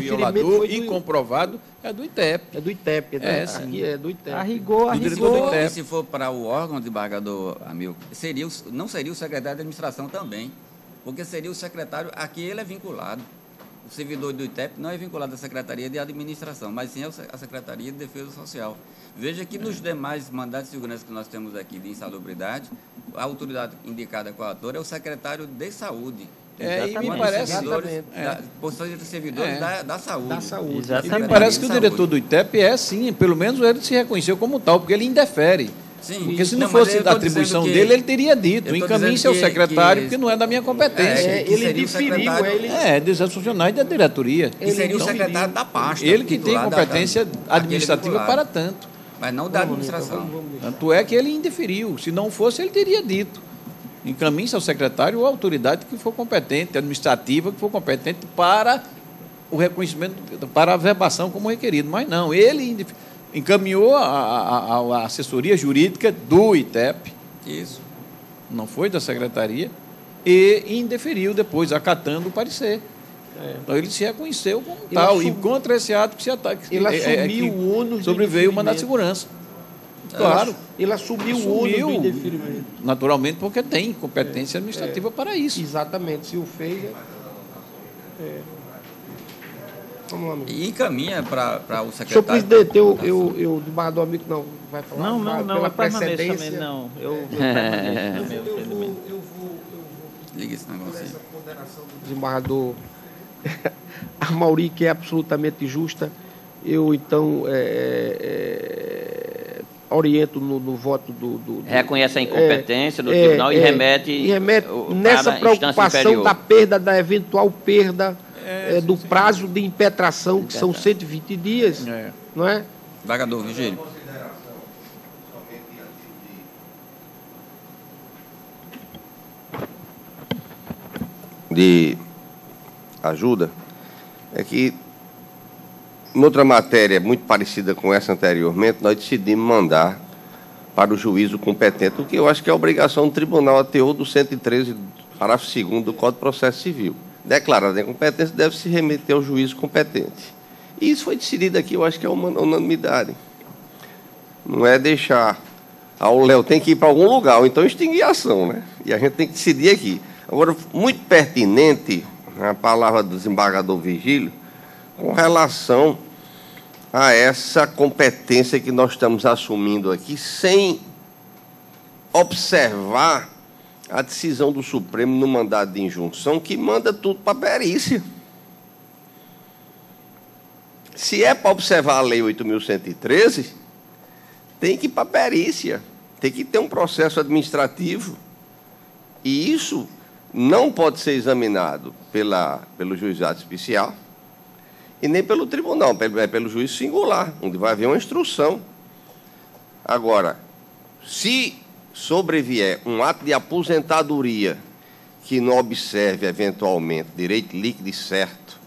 violador e comprovado é do ITEP. É do ITEP. É do ITEP. A rigor. E se for para o órgão, desembargador Amilcar, não seria o secretário de administração também, porque seria o secretário a que ele é vinculado. O servidor do ITEP não é vinculado à Secretaria de Administração, mas sim à Secretaria de Defesa Social. Veja que nos demais mandatos de segurança que nós temos aqui de insalubridade, a autoridade indicada coatora é o secretário de Saúde. E me parece... Posições entre servidores da saúde. Da saúde. E me parece que o diretor do ITEP sim, pelo menos ele se reconheceu como tal, porque ele indefere. Sim, porque se não fosse da atribuição dele, ele teria dito, encaminhe-se ao secretário, porque não é da minha competência. Ele diferiu. Dos funcionários da diretoria. Ele seria o secretário da pasta. Ele que tem competência administrativa para tanto. Mas não da administração. Tanto é que ele indeferiu. Se não fosse, ele teria dito. Encaminhe-se ao secretário ou à autoridade que for competente, administrativa, que for competente para o reconhecimento, para a verbação como requerido. Mas não, ele encaminhou a assessoria jurídica do ITEP. Isso. Não foi da secretaria. E indeferiu depois, acatando o parecer. Então, ele se reconheceu como tal. E contra esse ato que se ataca. Ele assumiu o ônus. Sobreveio o mandato de segurança. Claro. Ele assumiu o ônus do indeferimento. Naturalmente, porque tem competência administrativa para isso. Exatamente. Se o fez, Vamos lá, amigo. E encaminha para o secretário. Senhor presidente, eu desembargador amigo não vai falar. Não, pela precedência também, não. Eu vou. Liga esse negócio aí. Desembargador a Mauri, que é absolutamente justa, eu então oriento no voto do reconhece a incompetência do tribunal e remete nessa preocupação da perda, da eventual perda do prazo de impetração, que são 120 dias, não é? Desembargador Vigílio. De ajuda é que, em outra matéria muito parecida com essa anteriormente, nós decidimos mandar para o juízo competente, o que eu acho que é a obrigação do tribunal, a teor do 113, parágrafo 2º do Código de Processo Civil. Declarada a incompetência, deve se remeter ao juízo competente. E isso foi decidido aqui, eu acho que é uma unanimidade. Não é deixar... o Léo tem que ir para algum lugar, ou então extinguir a ação, né? E a gente tem que decidir aqui. Agora, muito pertinente a palavra do desembargador Vigílio com relação a essa competência que nós estamos assumindo aqui, sem observar a decisão do Supremo no mandado de injunção, que manda tudo para a perícia. Se é para observar a Lei 8.113, tem que ir para a perícia, tem que ter um processo administrativo. E isso não pode ser examinado pelo juizado especial e nem pelo tribunal, pelo juiz singular, onde vai haver uma instrução. Agora, se sobrevier um ato de aposentadoria que não observe, eventualmente, direito líquido e certo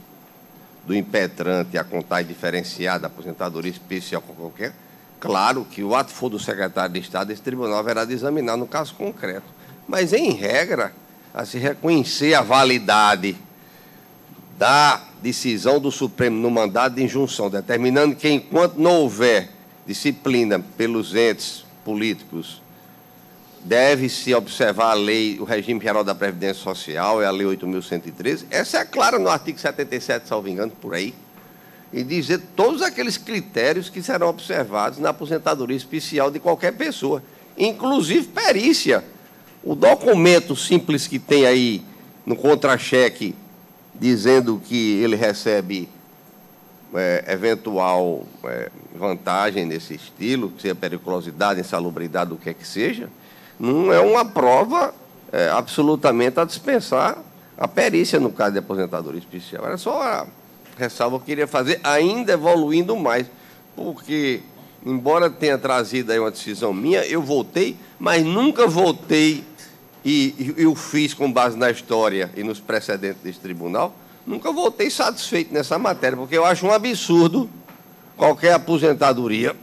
do impetrante a contagem diferenciada, aposentadoria especial qualquer, claro que o ato for do secretário de Estado, esse tribunal haverá de examinar no caso concreto. Mas, em regra, a se reconhecer a validade da decisão do Supremo no mandado de injunção, determinando que, enquanto não houver disciplina pelos entes políticos, deve-se observar a lei, o regime geral da Previdência Social, é a Lei 8.113, essa é clara no artigo 77, salvo engano, por aí, e dizer todos aqueles critérios que serão observados na aposentadoria especial de qualquer pessoa, inclusive perícia. O documento simples que tem aí no contra-cheque, dizendo que ele recebe eventual vantagem nesse estilo, que seja periculosidade, insalubridade, o que é que seja, não é uma prova absolutamente a dispensar a perícia no caso de aposentadoria especial. Era só a ressalva que eu queria fazer, ainda evoluindo mais, porque, embora tenha trazido aí uma decisão minha, eu votei, mas nunca votei e eu fiz com base na história e nos precedentes desse tribunal, nunca votei satisfeito nessa matéria, porque eu acho um absurdo qualquer aposentadoria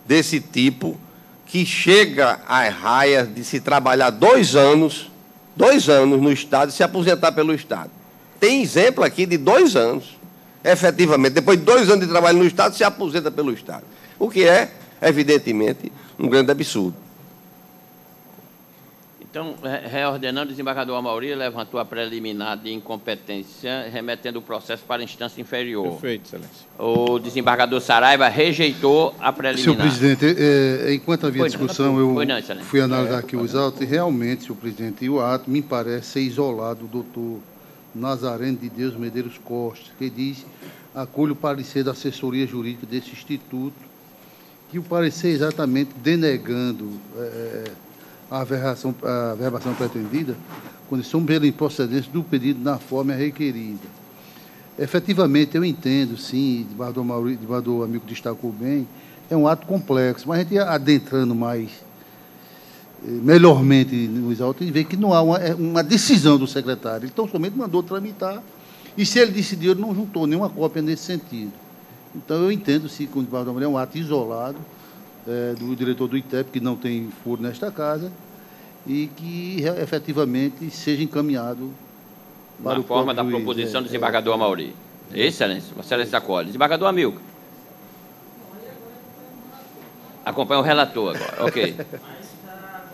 desse tipo, que chega às raias de se trabalhar 2 anos no Estado e se aposentar pelo Estado. Tem exemplo aqui de 2 anos, efetivamente, depois de 2 anos de trabalho no Estado, se aposenta pelo Estado. O que é, evidentemente, um grande absurdo. Então, reordenando, o desembargador Amauri levantou a preliminar de incompetência, remetendo o processo para a instância inferior. Perfeito, excelência. O desembargador Saraiva rejeitou a preliminar. Senhor presidente, enquanto havia discussão, eu excelência. fui analisar aqui os autos e realmente, senhor presidente, o ato me parece ser isolado do doutor Nazareno de Deus Medeiros Costa, que diz: acolho o parecer da assessoria jurídica desse instituto, que o parecer exatamente denegando a verbação pretendida, condição pela improcedência do pedido na forma requerida. Efetivamente, eu entendo, sim, o amigo destacou bem, é um ato complexo, mas a gente adentrando mais, melhormente nos autos, e vê que não há uma decisão do secretário. Ele tão somente mandou tramitar, e se ele decidiu, ele não juntou nenhuma cópia nesse sentido. Então, eu entendo, sim, que o desembargador é um ato isolado do diretor do ITEP, que não tem foro nesta casa, e que efetivamente seja encaminhado para na forma da proposição do desembargador Amauri. Excelência, Vossa Excelência acolhe. Desembargador Amilcar. Acompanha o relator agora. Ok.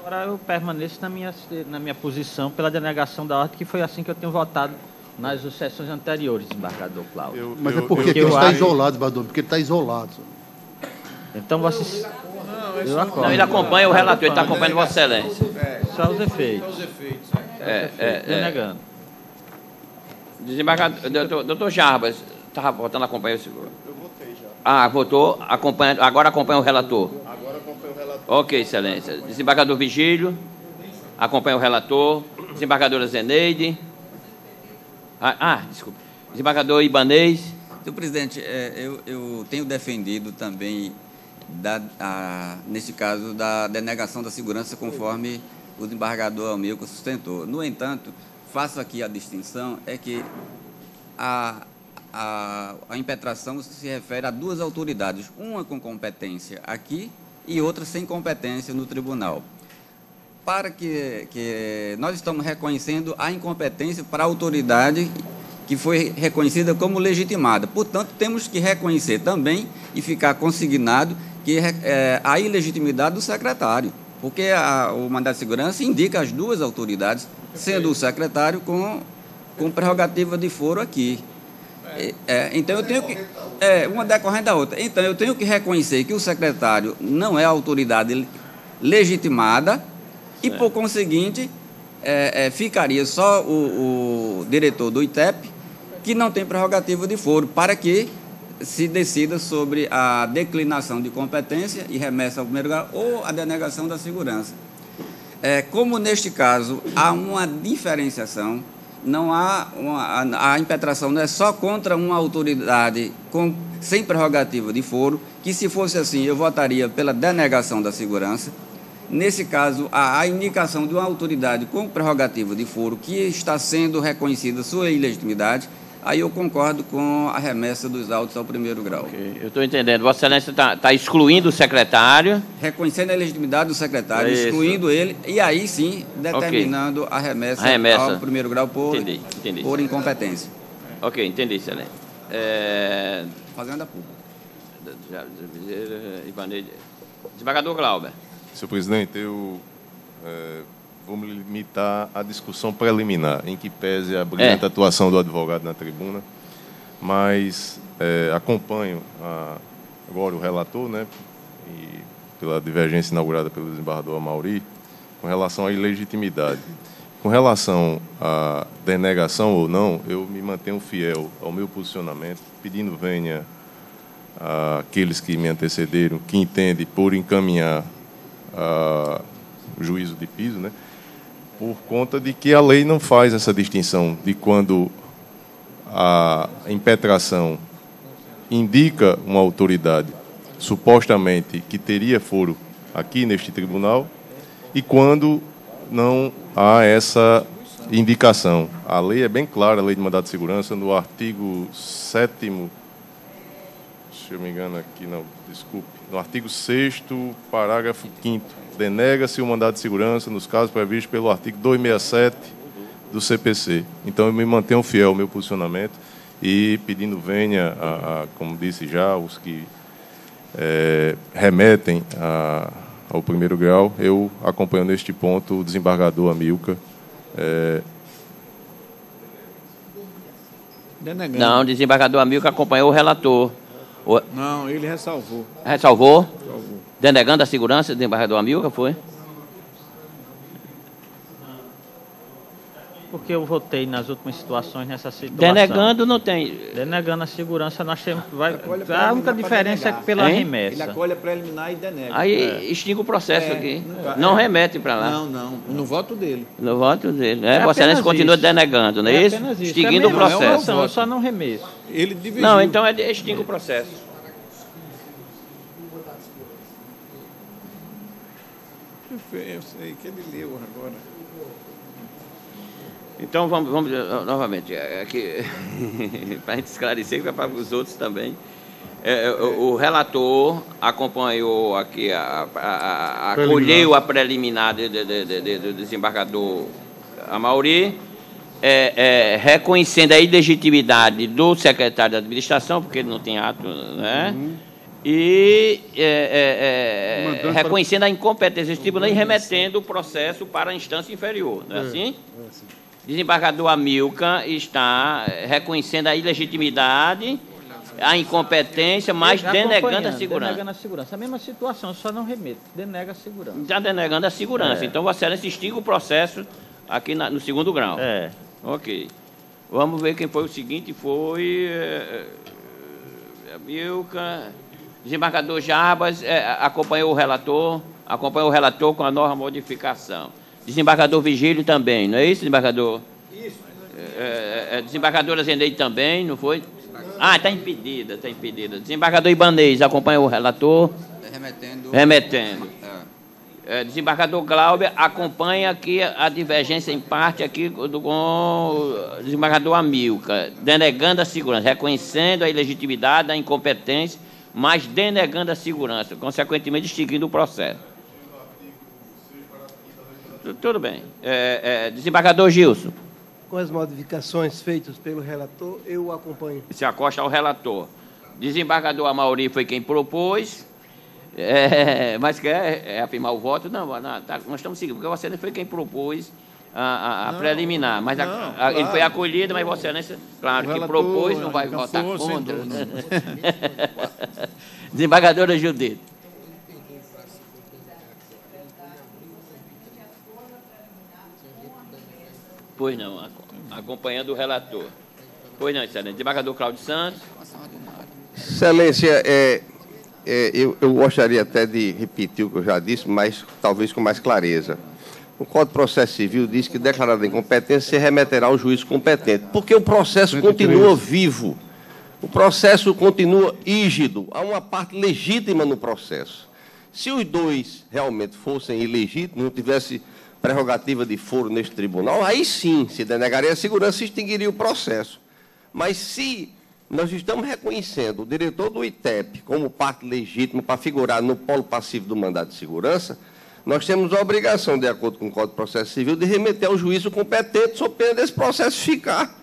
Agora eu permaneço na minha posição pela denegação da ordem, que foi assim que eu tenho votado nas sessões anteriores, desembargador Cláudio. Mas é porque ele está isolado, desembargador, porque ele está isolado. Então, vocês... Não, ele acompanha o relator, ele está acompanhando Vossa Excelência. Só os efeitos. Denegando. Desembargador, doutor Jarbas, estava votando acompanhar o seguro. Eu votei já. Votou, agora acompanha o relator. Agora acompanha o relator. Ok, Excelência. Desembargador Vigílio, acompanha o relator. Desembargadora Zeneide. Desculpa. Desembargador Ibanez. Senhor presidente, eu tenho defendido também, nesse caso, da denegação da segurança, conforme o desembargador Amilcar sustentou. No entanto, faço aqui a distinção, que a impetração se refere a duas autoridades, uma com competência aqui e outra sem competência no tribunal. Para que nós estamos reconhecendo a incompetência para a autoridade que foi reconhecida como legitimada. Portanto, temos que reconhecer também e ficar consignado que a ilegitimidade do secretário, porque o mandato de segurança indica as duas autoridades, sendo o secretário com prerrogativa de foro aqui. Então, eu tenho que... uma decorrente da outra. Então, eu tenho que reconhecer que o secretário não é a autoridade legitimada e, por conseguinte, ficaria só o diretor do ITEP, que não tem prerrogativa de foro, para que se decida sobre a declinação de competência e remessa ao primeiro grau ou a denegação da segurança. Como, neste caso, há uma diferenciação, não há a impetração não é só contra uma autoridade sem prerrogativa de foro, que, se fosse assim, eu votaria pela denegação da segurança. Nesse caso, a indicação de uma autoridade com prerrogativa de foro, que está sendo reconhecida sua ilegitimidade, aí eu concordo com a remessa dos autos ao primeiro grau. Okay, eu estou entendendo. Vossa Excelência está excluindo o secretário. Reconhecendo a legitimidade do secretário, excluindo ele, e aí sim determinando a remessa ao primeiro grau por incompetência. Ok, entendi, Excelência. Fazenda Pública. Desembargador Glauber. Senhor presidente, eu vou me limitar à discussão preliminar, em que pese a brilhante atuação do advogado na tribuna, mas acompanho agora o relator, né, e pela divergência inaugurada pelo desembargador Amauri, com relação à ilegitimidade. Com relação à denegação ou não, eu me mantenho fiel ao meu posicionamento, pedindo vênia àqueles que me antecederam, que entendem por encaminhar o juízo de piso, né, por conta de que a lei não faz essa distinção de quando a impetração indica uma autoridade supostamente que teria foro aqui neste tribunal e quando não há essa indicação. A lei é bem clara, a Lei de Mandado de Segurança, no artigo 7º, se eu me engano aqui, não, desculpe, no artigo 6º, parágrafo 5º, denega-se o mandado de segurança nos casos previstos pelo artigo 267 do CPC. Então, eu me mantenho fiel ao meu posicionamento e pedindo vênia, como disse já, os que remetem ao primeiro grau. Eu acompanho neste ponto o desembargador Amilcar. Denegando. Não, o desembargador Amilcar acompanhou o relator. Não, ele ressalvou. Ressalvou? Ressalvou. Denegando a segurança, o desembargador Amilcar, foi? Porque eu votei nas últimas situações nessa situação. Denegando não tem. Denegando a segurança, nós temos. A única diferença é pela remessa. Ele acolhe a preliminar e denega. Aí extingue o processo aqui. Não remete para lá. Não, no voto dele. No voto dele. Vossa Excelência continua denegando, não é isso? Extinguindo o processo. Eu só não remesso. Ele dividiu. Não, então extingue o processo. Eu sei que ele leu agora. Então, vamos novamente, aqui, para a gente esclarecer, e para os outros também. O relator acompanhou aqui, acolheu a preliminar do desembargador Amaury, reconhecendo a ilegitimidade do secretário de administração, porque ele não tem ato, né? E reconhecendo a incompetência do tribunal e remetendo o processo para a instância inferior, não é assim? Desembargador Amilcar está reconhecendo a ilegitimidade, a incompetência, mas denegando a segurança. Denegando a segurança. A mesma situação, só não remete. Denega a segurança. Está denegando a segurança. Então, Vossa Excelência extingue o processo aqui no segundo grau. Ok. Vamos ver quem foi o seguinte. Foi Amilcar. Desembargador Jarbas acompanhou o relator com a nova modificação. Desembargador Vigílio também, não é isso, desembargador? Isso. Desembargadora Zeneide também, não foi? Está impedida, está impedida. Desembargador Ibanez acompanhou o relator? Remetendo. Desembargador Glauber acompanha aqui a divergência em parte aqui com o desembargador Amilcar, denegando a segurança, reconhecendo a ilegitimidade, a incompetência, mas denegando a segurança, consequentemente extinguindo o processo. Tudo bem. Desembargador Gilson. Com as modificações feitas pelo relator, eu acompanho. Se acosta ao relator. Desembargador Amaury foi quem propôs, mas quer afirmar o voto? Não, nós estamos seguindo, porque Vossa Excelência foi quem propôs a preliminar, mas ele foi acolhido, mas Vossa Excelência, claro, que propôs, não vai votar contra. Desembargadora Judite. Pois não, acompanhando o relator. Pois não, Excelência. Desembargador Cláudio Santos. Excelência, eu gostaria até de repetir o que eu já disse, mas talvez com mais clareza. O Código de Processo Civil diz que, declarada incompetência, se remeterá ao juiz competente, porque o processo continua vivo, o processo continua rígido, há uma parte legítima no processo. Se os dois realmente fossem ilegítimos, não tivesse prerrogativa de foro neste tribunal, aí sim se denegaria a segurança e extinguiria o processo. Mas se nós estamos reconhecendo o diretor do ITEP como parte legítima para figurar no polo passivo do mandado de segurança, nós temos a obrigação, de acordo com o Código de Processo Civil, de remeter ao juízo competente, sob pena desse processo ficar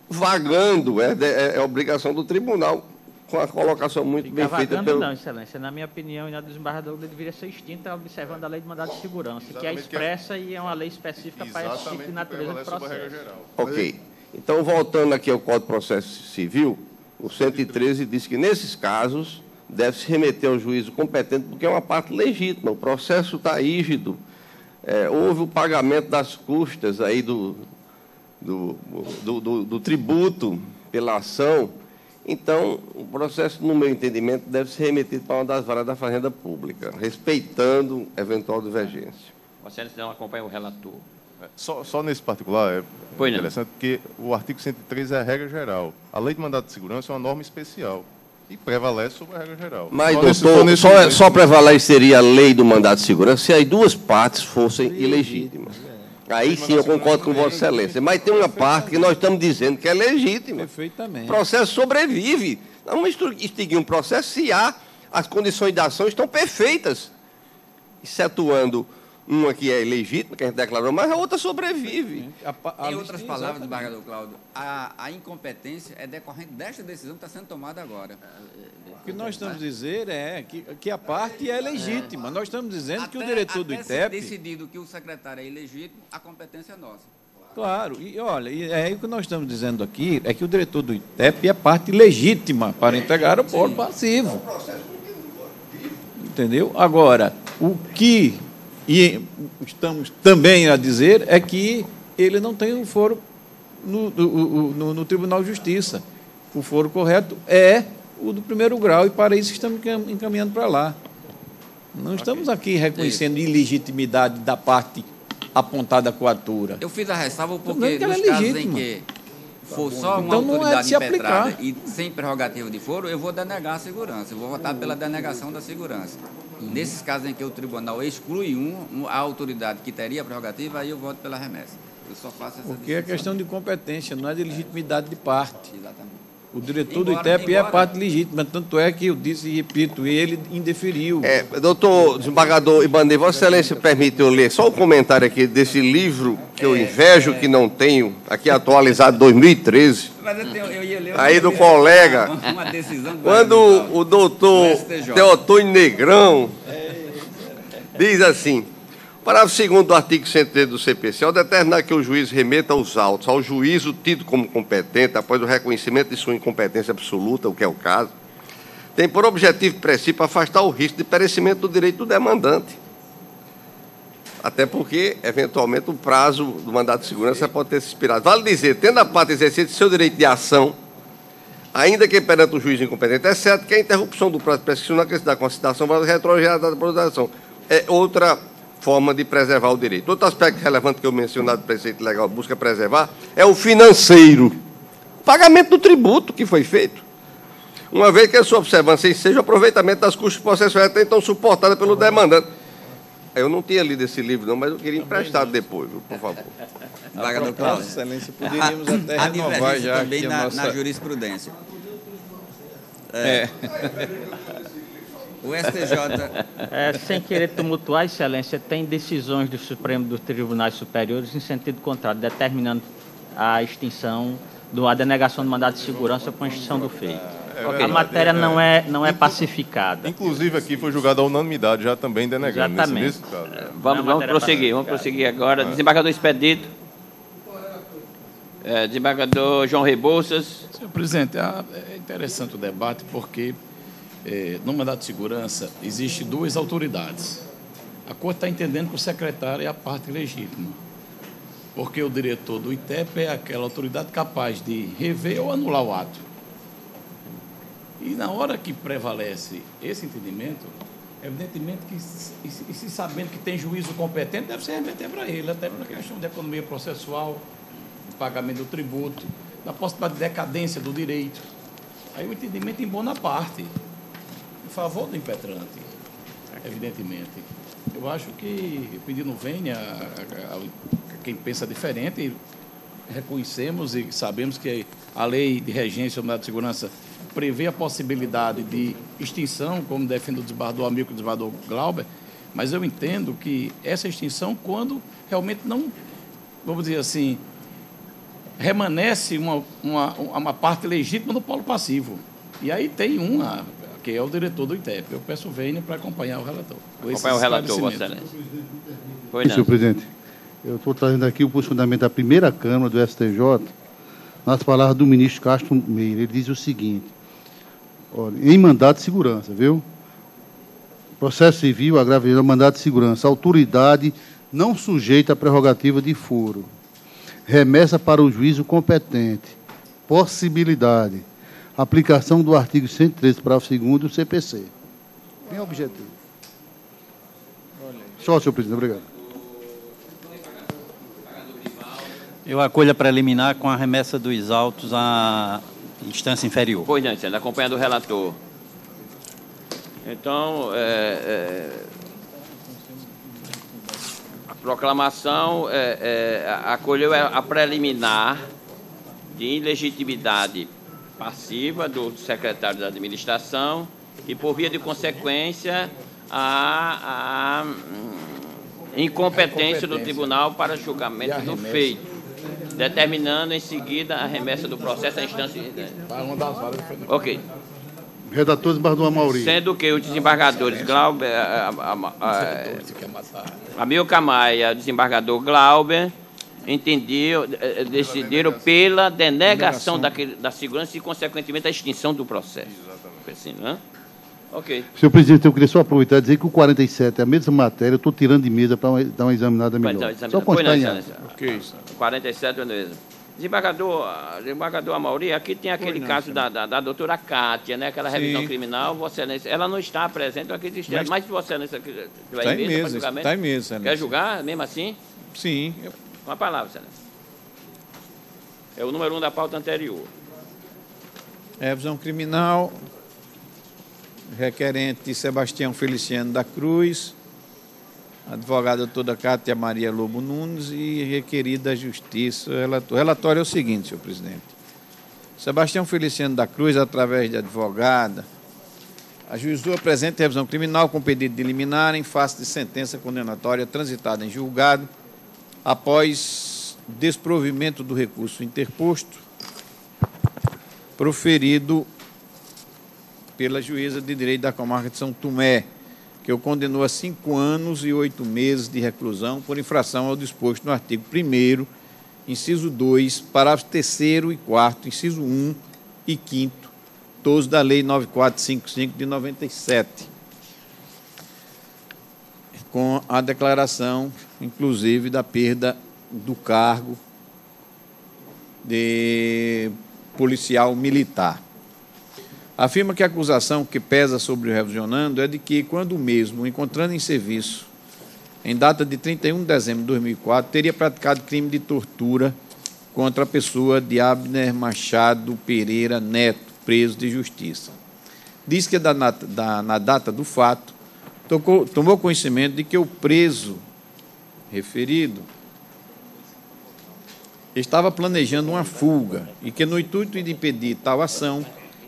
vagando. É obrigação do tribunal, com a colocação muito bem feita pelo... Não, Excelência. Na minha opinião, e na do desembargador, deveria ser extinta observando a lei de mandado de segurança, que é expressa e é uma lei específica para esse tipo de natureza de processo. Ok. Então, voltando aqui ao Código de Processo Civil, o 113 diz que, nesses casos, deve-se remeter ao juízo competente, porque é uma parte legítima. O processo está rígido. Houve o pagamento das custas aí do tributo pela ação. Então, o processo, no meu entendimento, deve ser remetido para uma das varas da Fazenda Pública, respeitando eventual divergência. Vossa Excelência não acompanha o relator. Só nesse particular é interessante, porque o artigo 103 é a regra geral. A lei de mandado de segurança é uma norma especial e prevalece sobre a regra geral. Mas, doutor, só prevaleceria a lei do mandado de segurança se as duas partes fossem ilegítimas. Aí sim eu concordo com Vossa Excelência. Mas tem uma parte que nós estamos dizendo que é legítima. Perfeitamente. O processo sobrevive. Não vamos extinguir um processo se as condições de ação estão perfeitas, excetuando Uma que é ilegítima, que a gente declarou, mas a outra sobrevive. Em outras palavras, desembargador Cláudio, a incompetência é decorrente desta decisão que está sendo tomada agora. O que nós estamos dizendo é que a parte é legítima. Nós estamos dizendo que o diretor do ITEP... Até ser decidido que o secretário é ilegítimo, a competência é nossa. Claro, e olha, o que nós estamos dizendo aqui é que o diretor do ITEP é parte legítima para integrar o foro passivo. Entendeu? Agora, o que estamos também a dizer é que ele não tem um foro no Tribunal de Justiça. O foro correto é o do primeiro grau, e para isso estamos encaminhando para lá. Não estamos aqui reconhecendo ilegitimidade da parte apontada à coatura. Eu fiz a ressalva porque nos casos em que for só uma autoridade impetrada e sem prerrogativa de foro, eu vou denegar a segurança, eu vou votar pela denegação da segurança. Nesses casos em que o tribunal exclui a autoridade que teria a prerrogativa, aí eu voto pela remessa. Eu só faço essa Porque é questão de competência, não é de legitimidade de parte. Exatamente. O diretor do ITEP é parte legítima, tanto é que eu disse e repito, ele indeferiu. Doutor desembargador Ibanez, Vossa Excelência permite eu ler só um comentário aqui desse livro que eu invejo que não tenho, aqui atualizado 2013. Mas eu ia ler aí do colega, uma decisão quando o doutor Teotônio Negrão diz assim: parágrafo 2º do artigo 103 do CPC, ao determinar que o juiz remeta os autos ao juízo tido como competente, após o reconhecimento de sua incompetência absoluta, o que é o caso, tem por objetivo e princípio afastar o risco de perecimento do direito do demandante. Até porque, eventualmente, o prazo do mandato de segurança pode ter se expirado. Vale dizer, tendo a parte exercido seu direito de ação, ainda que perante o juiz incompetente, é certo que a interrupção do prazo de prescrição na questão da consideração vai retroagir da produção. É outra forma de preservar o direito. Outro aspecto relevante que eu mencionado do preceito legal busca preservar é o financeiro. O pagamento do tributo que foi feito. Uma vez que a sua observância seja o aproveitamento das custas processuais até então suportadas pelo demandante. Eu não tinha lido esse livro, não, mas eu queria emprestado depois, por favor. Desembargador Cláudio, Excelência, poderíamos até renovar já também aqui na jurisprudência. O STJ... sem querer tumultuar, Excelência, tem decisões do Supremo dos Tribunais Superiores em sentido contrário, determinando a extinção, a denegação do mandado de segurança com a extinção do feito. A matéria não é pacificada. Inclusive, aqui foi julgada a unanimidade, já também denegando. Exatamente. Nesse caso. Vamos prosseguir agora. Desembargador Expedito. Desembargador João Rebouças. Senhor presidente, é interessante o debate porque no mandato de segurança existem duas autoridades. A Corte está entendendo que o secretário é a parte legítima, porque o diretor do ITEP é aquela autoridade capaz de rever ou anular o ato. E na hora que prevalece esse entendimento, evidentemente que, se sabendo que tem juízo competente, deve se remeter para ele, até pela questão de economia processual, do pagamento do tributo, da possibilidade de decadência do direito. Aí o entendimento em bona parte, em favor do impetrante, evidentemente. Eu acho que o pedido não venha a quem pensa diferente, reconhecemos e sabemos que a lei de regência do mandato de segurança prevê a possibilidade de extinção, como defende o desembargador Amilcar e o desembargador Glauber, mas eu entendo que essa extinção, quando realmente não, vamos dizer assim, remanesce uma parte legítima do polo passivo. E aí tem uma, que é o diretor do ITEP. Eu peço vênia para acompanhar o relator. Acompanhar o relator, Vossa Excelência. Senhor presidente, eu estou trazendo aqui o posicionamento da primeira Câmara do STJ, nas palavras do ministro Castro Meira. Ele diz o seguinte: olha, em mandado de segurança, viu? Processo civil, agravamento do mandado de segurança. Autoridade não sujeita à prerrogativa de foro. Remessa para o juízo competente. Possibilidade. Aplicação do artigo 113, parágrafo 2º do CPC. Bem objetivo. Só, senhor presidente. Obrigado. Eu acolho a preliminar com a remessa dos autos à instância inferior. Pois não, Excelência, acompanhando o relator. Então, a proclamação acolheu a preliminar de ilegitimidade passiva do secretário da administração e, por via de consequência, a incompetência do tribunal para julgamento do feito, determinando em seguida a remessa do processo à instância. Ok. Redator desembargador Amauri. Sendo que os desembargadores Glauber, Amilcar Maia e o desembargador Glauber decidiram pela denegação da segurança e, consequentemente, a extinção do processo. Assim, né? Ok. Senhor presidente, eu queria só aproveitar e dizer que o 47 é a mesma matéria, eu estou tirando de mesa para dar uma examinada melhor. Só constar em ato. Ok. 47, beleza. Desembargador Amauri, aqui tem aquele caso da doutora Cátia, né? Aquela revisão criminal, Vossa Excelência, ela não está presente, eu acredito, mas se Vossa Excelência vai está em mesa, está em mesa. Quer julgar, mesmo assim? Sim. Com a palavra, Excelência. É o número 1 da pauta anterior. Revisão criminal, requerente Sebastião Feliciano da Cruz, advogada doutora Cátia Maria Lobo Nunes e requerida da Justiça. O relatório é o seguinte, senhor presidente. Sebastião Feliciano da Cruz, através de advogada, ajuizou a presente revisão criminal com pedido de liminar em face de sentença condenatória transitada em julgado após desprovimento do recurso interposto proferido pela juíza de direito da comarca de São Tomé, que o condenou a 5 anos e 8 meses de reclusão por infração ao disposto no artigo 1º, inciso 2, parágrafo 3º e 4º, inciso 1 e 5º, todos da Lei 9455 de 97, com a declaração, inclusive, da perda do cargo de policial militar. Afirma que a acusação que pesa sobre o revisionando é de que, quando o mesmo, encontrando em serviço, em data de 31 de dezembro de 2004, teria praticado crime de tortura contra a pessoa de Abner Machado Pereira Neto, preso de justiça. Diz que, na data do fato, tomou conhecimento de que o preso referido estava planejando uma fuga e que, no intuito de impedir tal ação,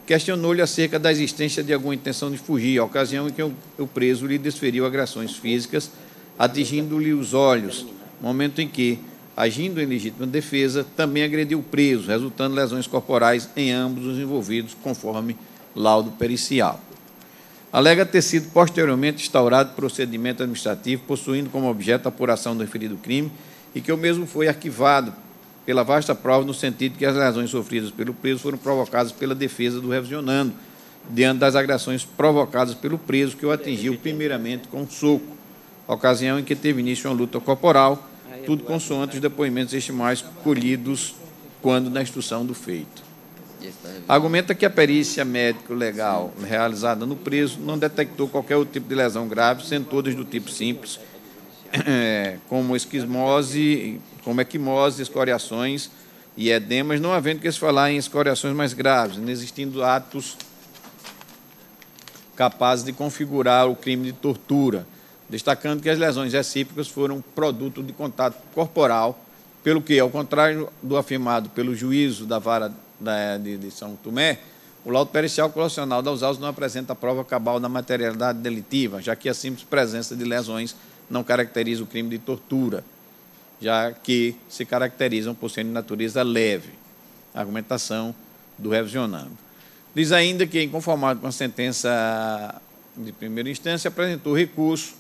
questionou-lhe acerca da existência de alguma intenção de fugir, a ocasião em que o preso lhe desferiu agressões físicas, atingindo-lhe os olhos, momento em que, agindo em legítima defesa, também agrediu o preso, resultando lesões corporais em ambos os envolvidos, conforme laudo pericial. Alega ter sido posteriormente instaurado procedimento administrativo, possuindo como objeto a apuração do referido crime, e que o mesmo foi arquivado pela vasta prova, no sentido de que as lesões sofridas pelo preso foram provocadas pela defesa do revisionando, diante das agressões provocadas pelo preso, que o atingiu primeiramente com um soco, ocasião em que teve início uma luta corporal, tudo consoante os depoimentos estimais colhidos quando na instrução do feito. Argumenta que a perícia médico-legal realizada no preso não detectou qualquer outro tipo de lesão grave, sendo todas do tipo simples, como equimose, escoriações e edemas, não havendo que se falar em escoriações mais graves, não existindo atos capazes de configurar o crime de tortura, destacando que as lesões recíprocas foram produto de contato corporal, pelo que, ao contrário do afirmado pelo juízo da vara de São Tomé, o laudo pericial correcional das autos não apresenta prova cabal da materialidade delitiva, já que a simples presença de lesões não caracteriza o crime de tortura, já que se caracterizam por serem de natureza leve. A argumentação do revisionando. Diz ainda que, inconformado com a sentença de primeira instância, apresentou recurso,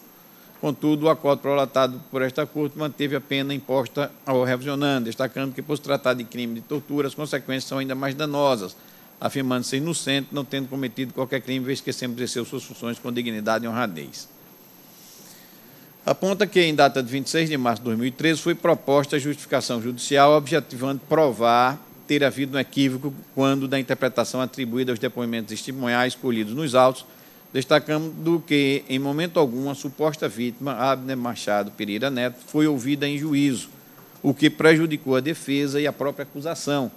contudo, o acordo prolatado por esta Corte manteve a pena imposta ao revisionando, destacando que, por se tratar de crime de tortura, as consequências são ainda mais danosas, afirmando-se inocente, não tendo cometido qualquer crime, visto que sempre exerceu suas funções com dignidade e honradez. Aponta que, em data de 26 de março de 2013, foi proposta a justificação judicial objetivando provar ter havido um equívoco quando da interpretação atribuída aos depoimentos testemunhais colhidos nos autos, destacando que, em momento algum, a suposta vítima, Abner Machado Pereira Neto, foi ouvida em juízo, o que prejudicou a defesa e a própria acusação,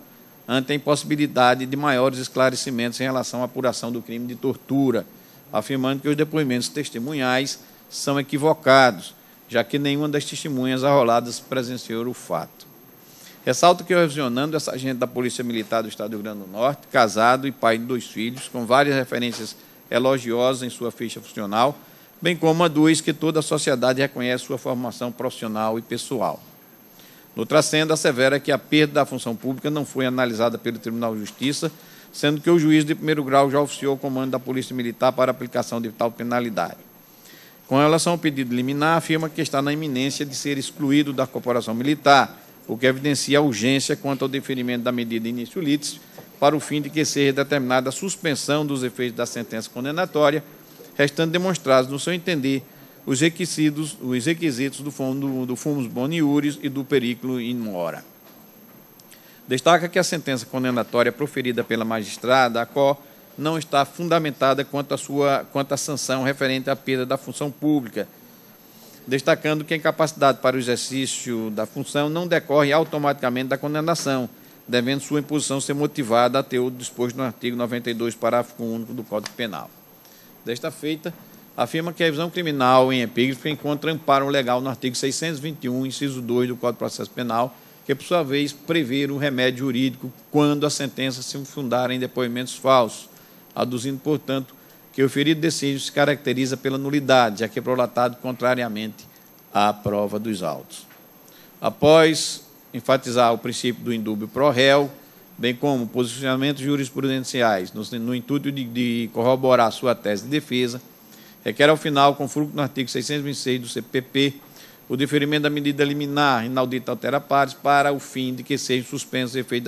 ante a impossibilidade de maiores esclarecimentos em relação à apuração do crime de tortura, afirmando que os depoimentos testemunhais são equivocados, já que nenhuma das testemunhas arroladas presenciou o fato. Ressalto que o revisionando é sargento da Polícia Militar do Estado do Rio Grande do Norte, casado e pai de 2 filhos, com várias referências elogiosas em sua ficha funcional, bem como aduz que toda a sociedade reconhece sua formação profissional e pessoal. No trascendo, assevera que a perda da função pública não foi analisada pelo Tribunal de Justiça, sendo que o juiz de primeiro grau já oficiou o comando da Polícia Militar para a aplicação de tal penalidade. Com relação ao pedido liminar, afirma que está na iminência de ser excluído da corporação militar, o que evidencia a urgência quanto ao deferimento da medida início litis, para o fim de que seja determinada a suspensão dos efeitos da sentença condenatória, restando demonstrados, no seu entender, os requisitos do fumus boni iuris e do periculo in mora. Destaca que a sentença condenatória proferida pela magistrada, a qual não está fundamentada quanto à sanção referente à perda da função pública, destacando que a incapacidade para o exercício da função não decorre automaticamente da condenação, devendo sua imposição ser motivada a ter o disposto no artigo 92, parágrafo único do Código Penal. Desta feita, afirma que a revisão criminal em epígrafe encontra amparo legal no artigo 621, inciso 2 do Código de Processo Penal, que, por sua vez, prevê o remédio jurídico quando a sentença se fundar em depoimentos falsos, aduzindo, portanto, que o ferido decídio se caracteriza pela nulidade, já que é prolatado contrariamente à prova dos autos. Após enfatizar o princípio do indúbio pro réu, bem como posicionamentos jurisprudenciais no intuito de corroborar sua tese de defesa, requer, ao final, com fulcro no artigo 626 do CPP, o deferimento da medida liminar inaudita altera partes para o fim de que sejam suspensos os efeitos da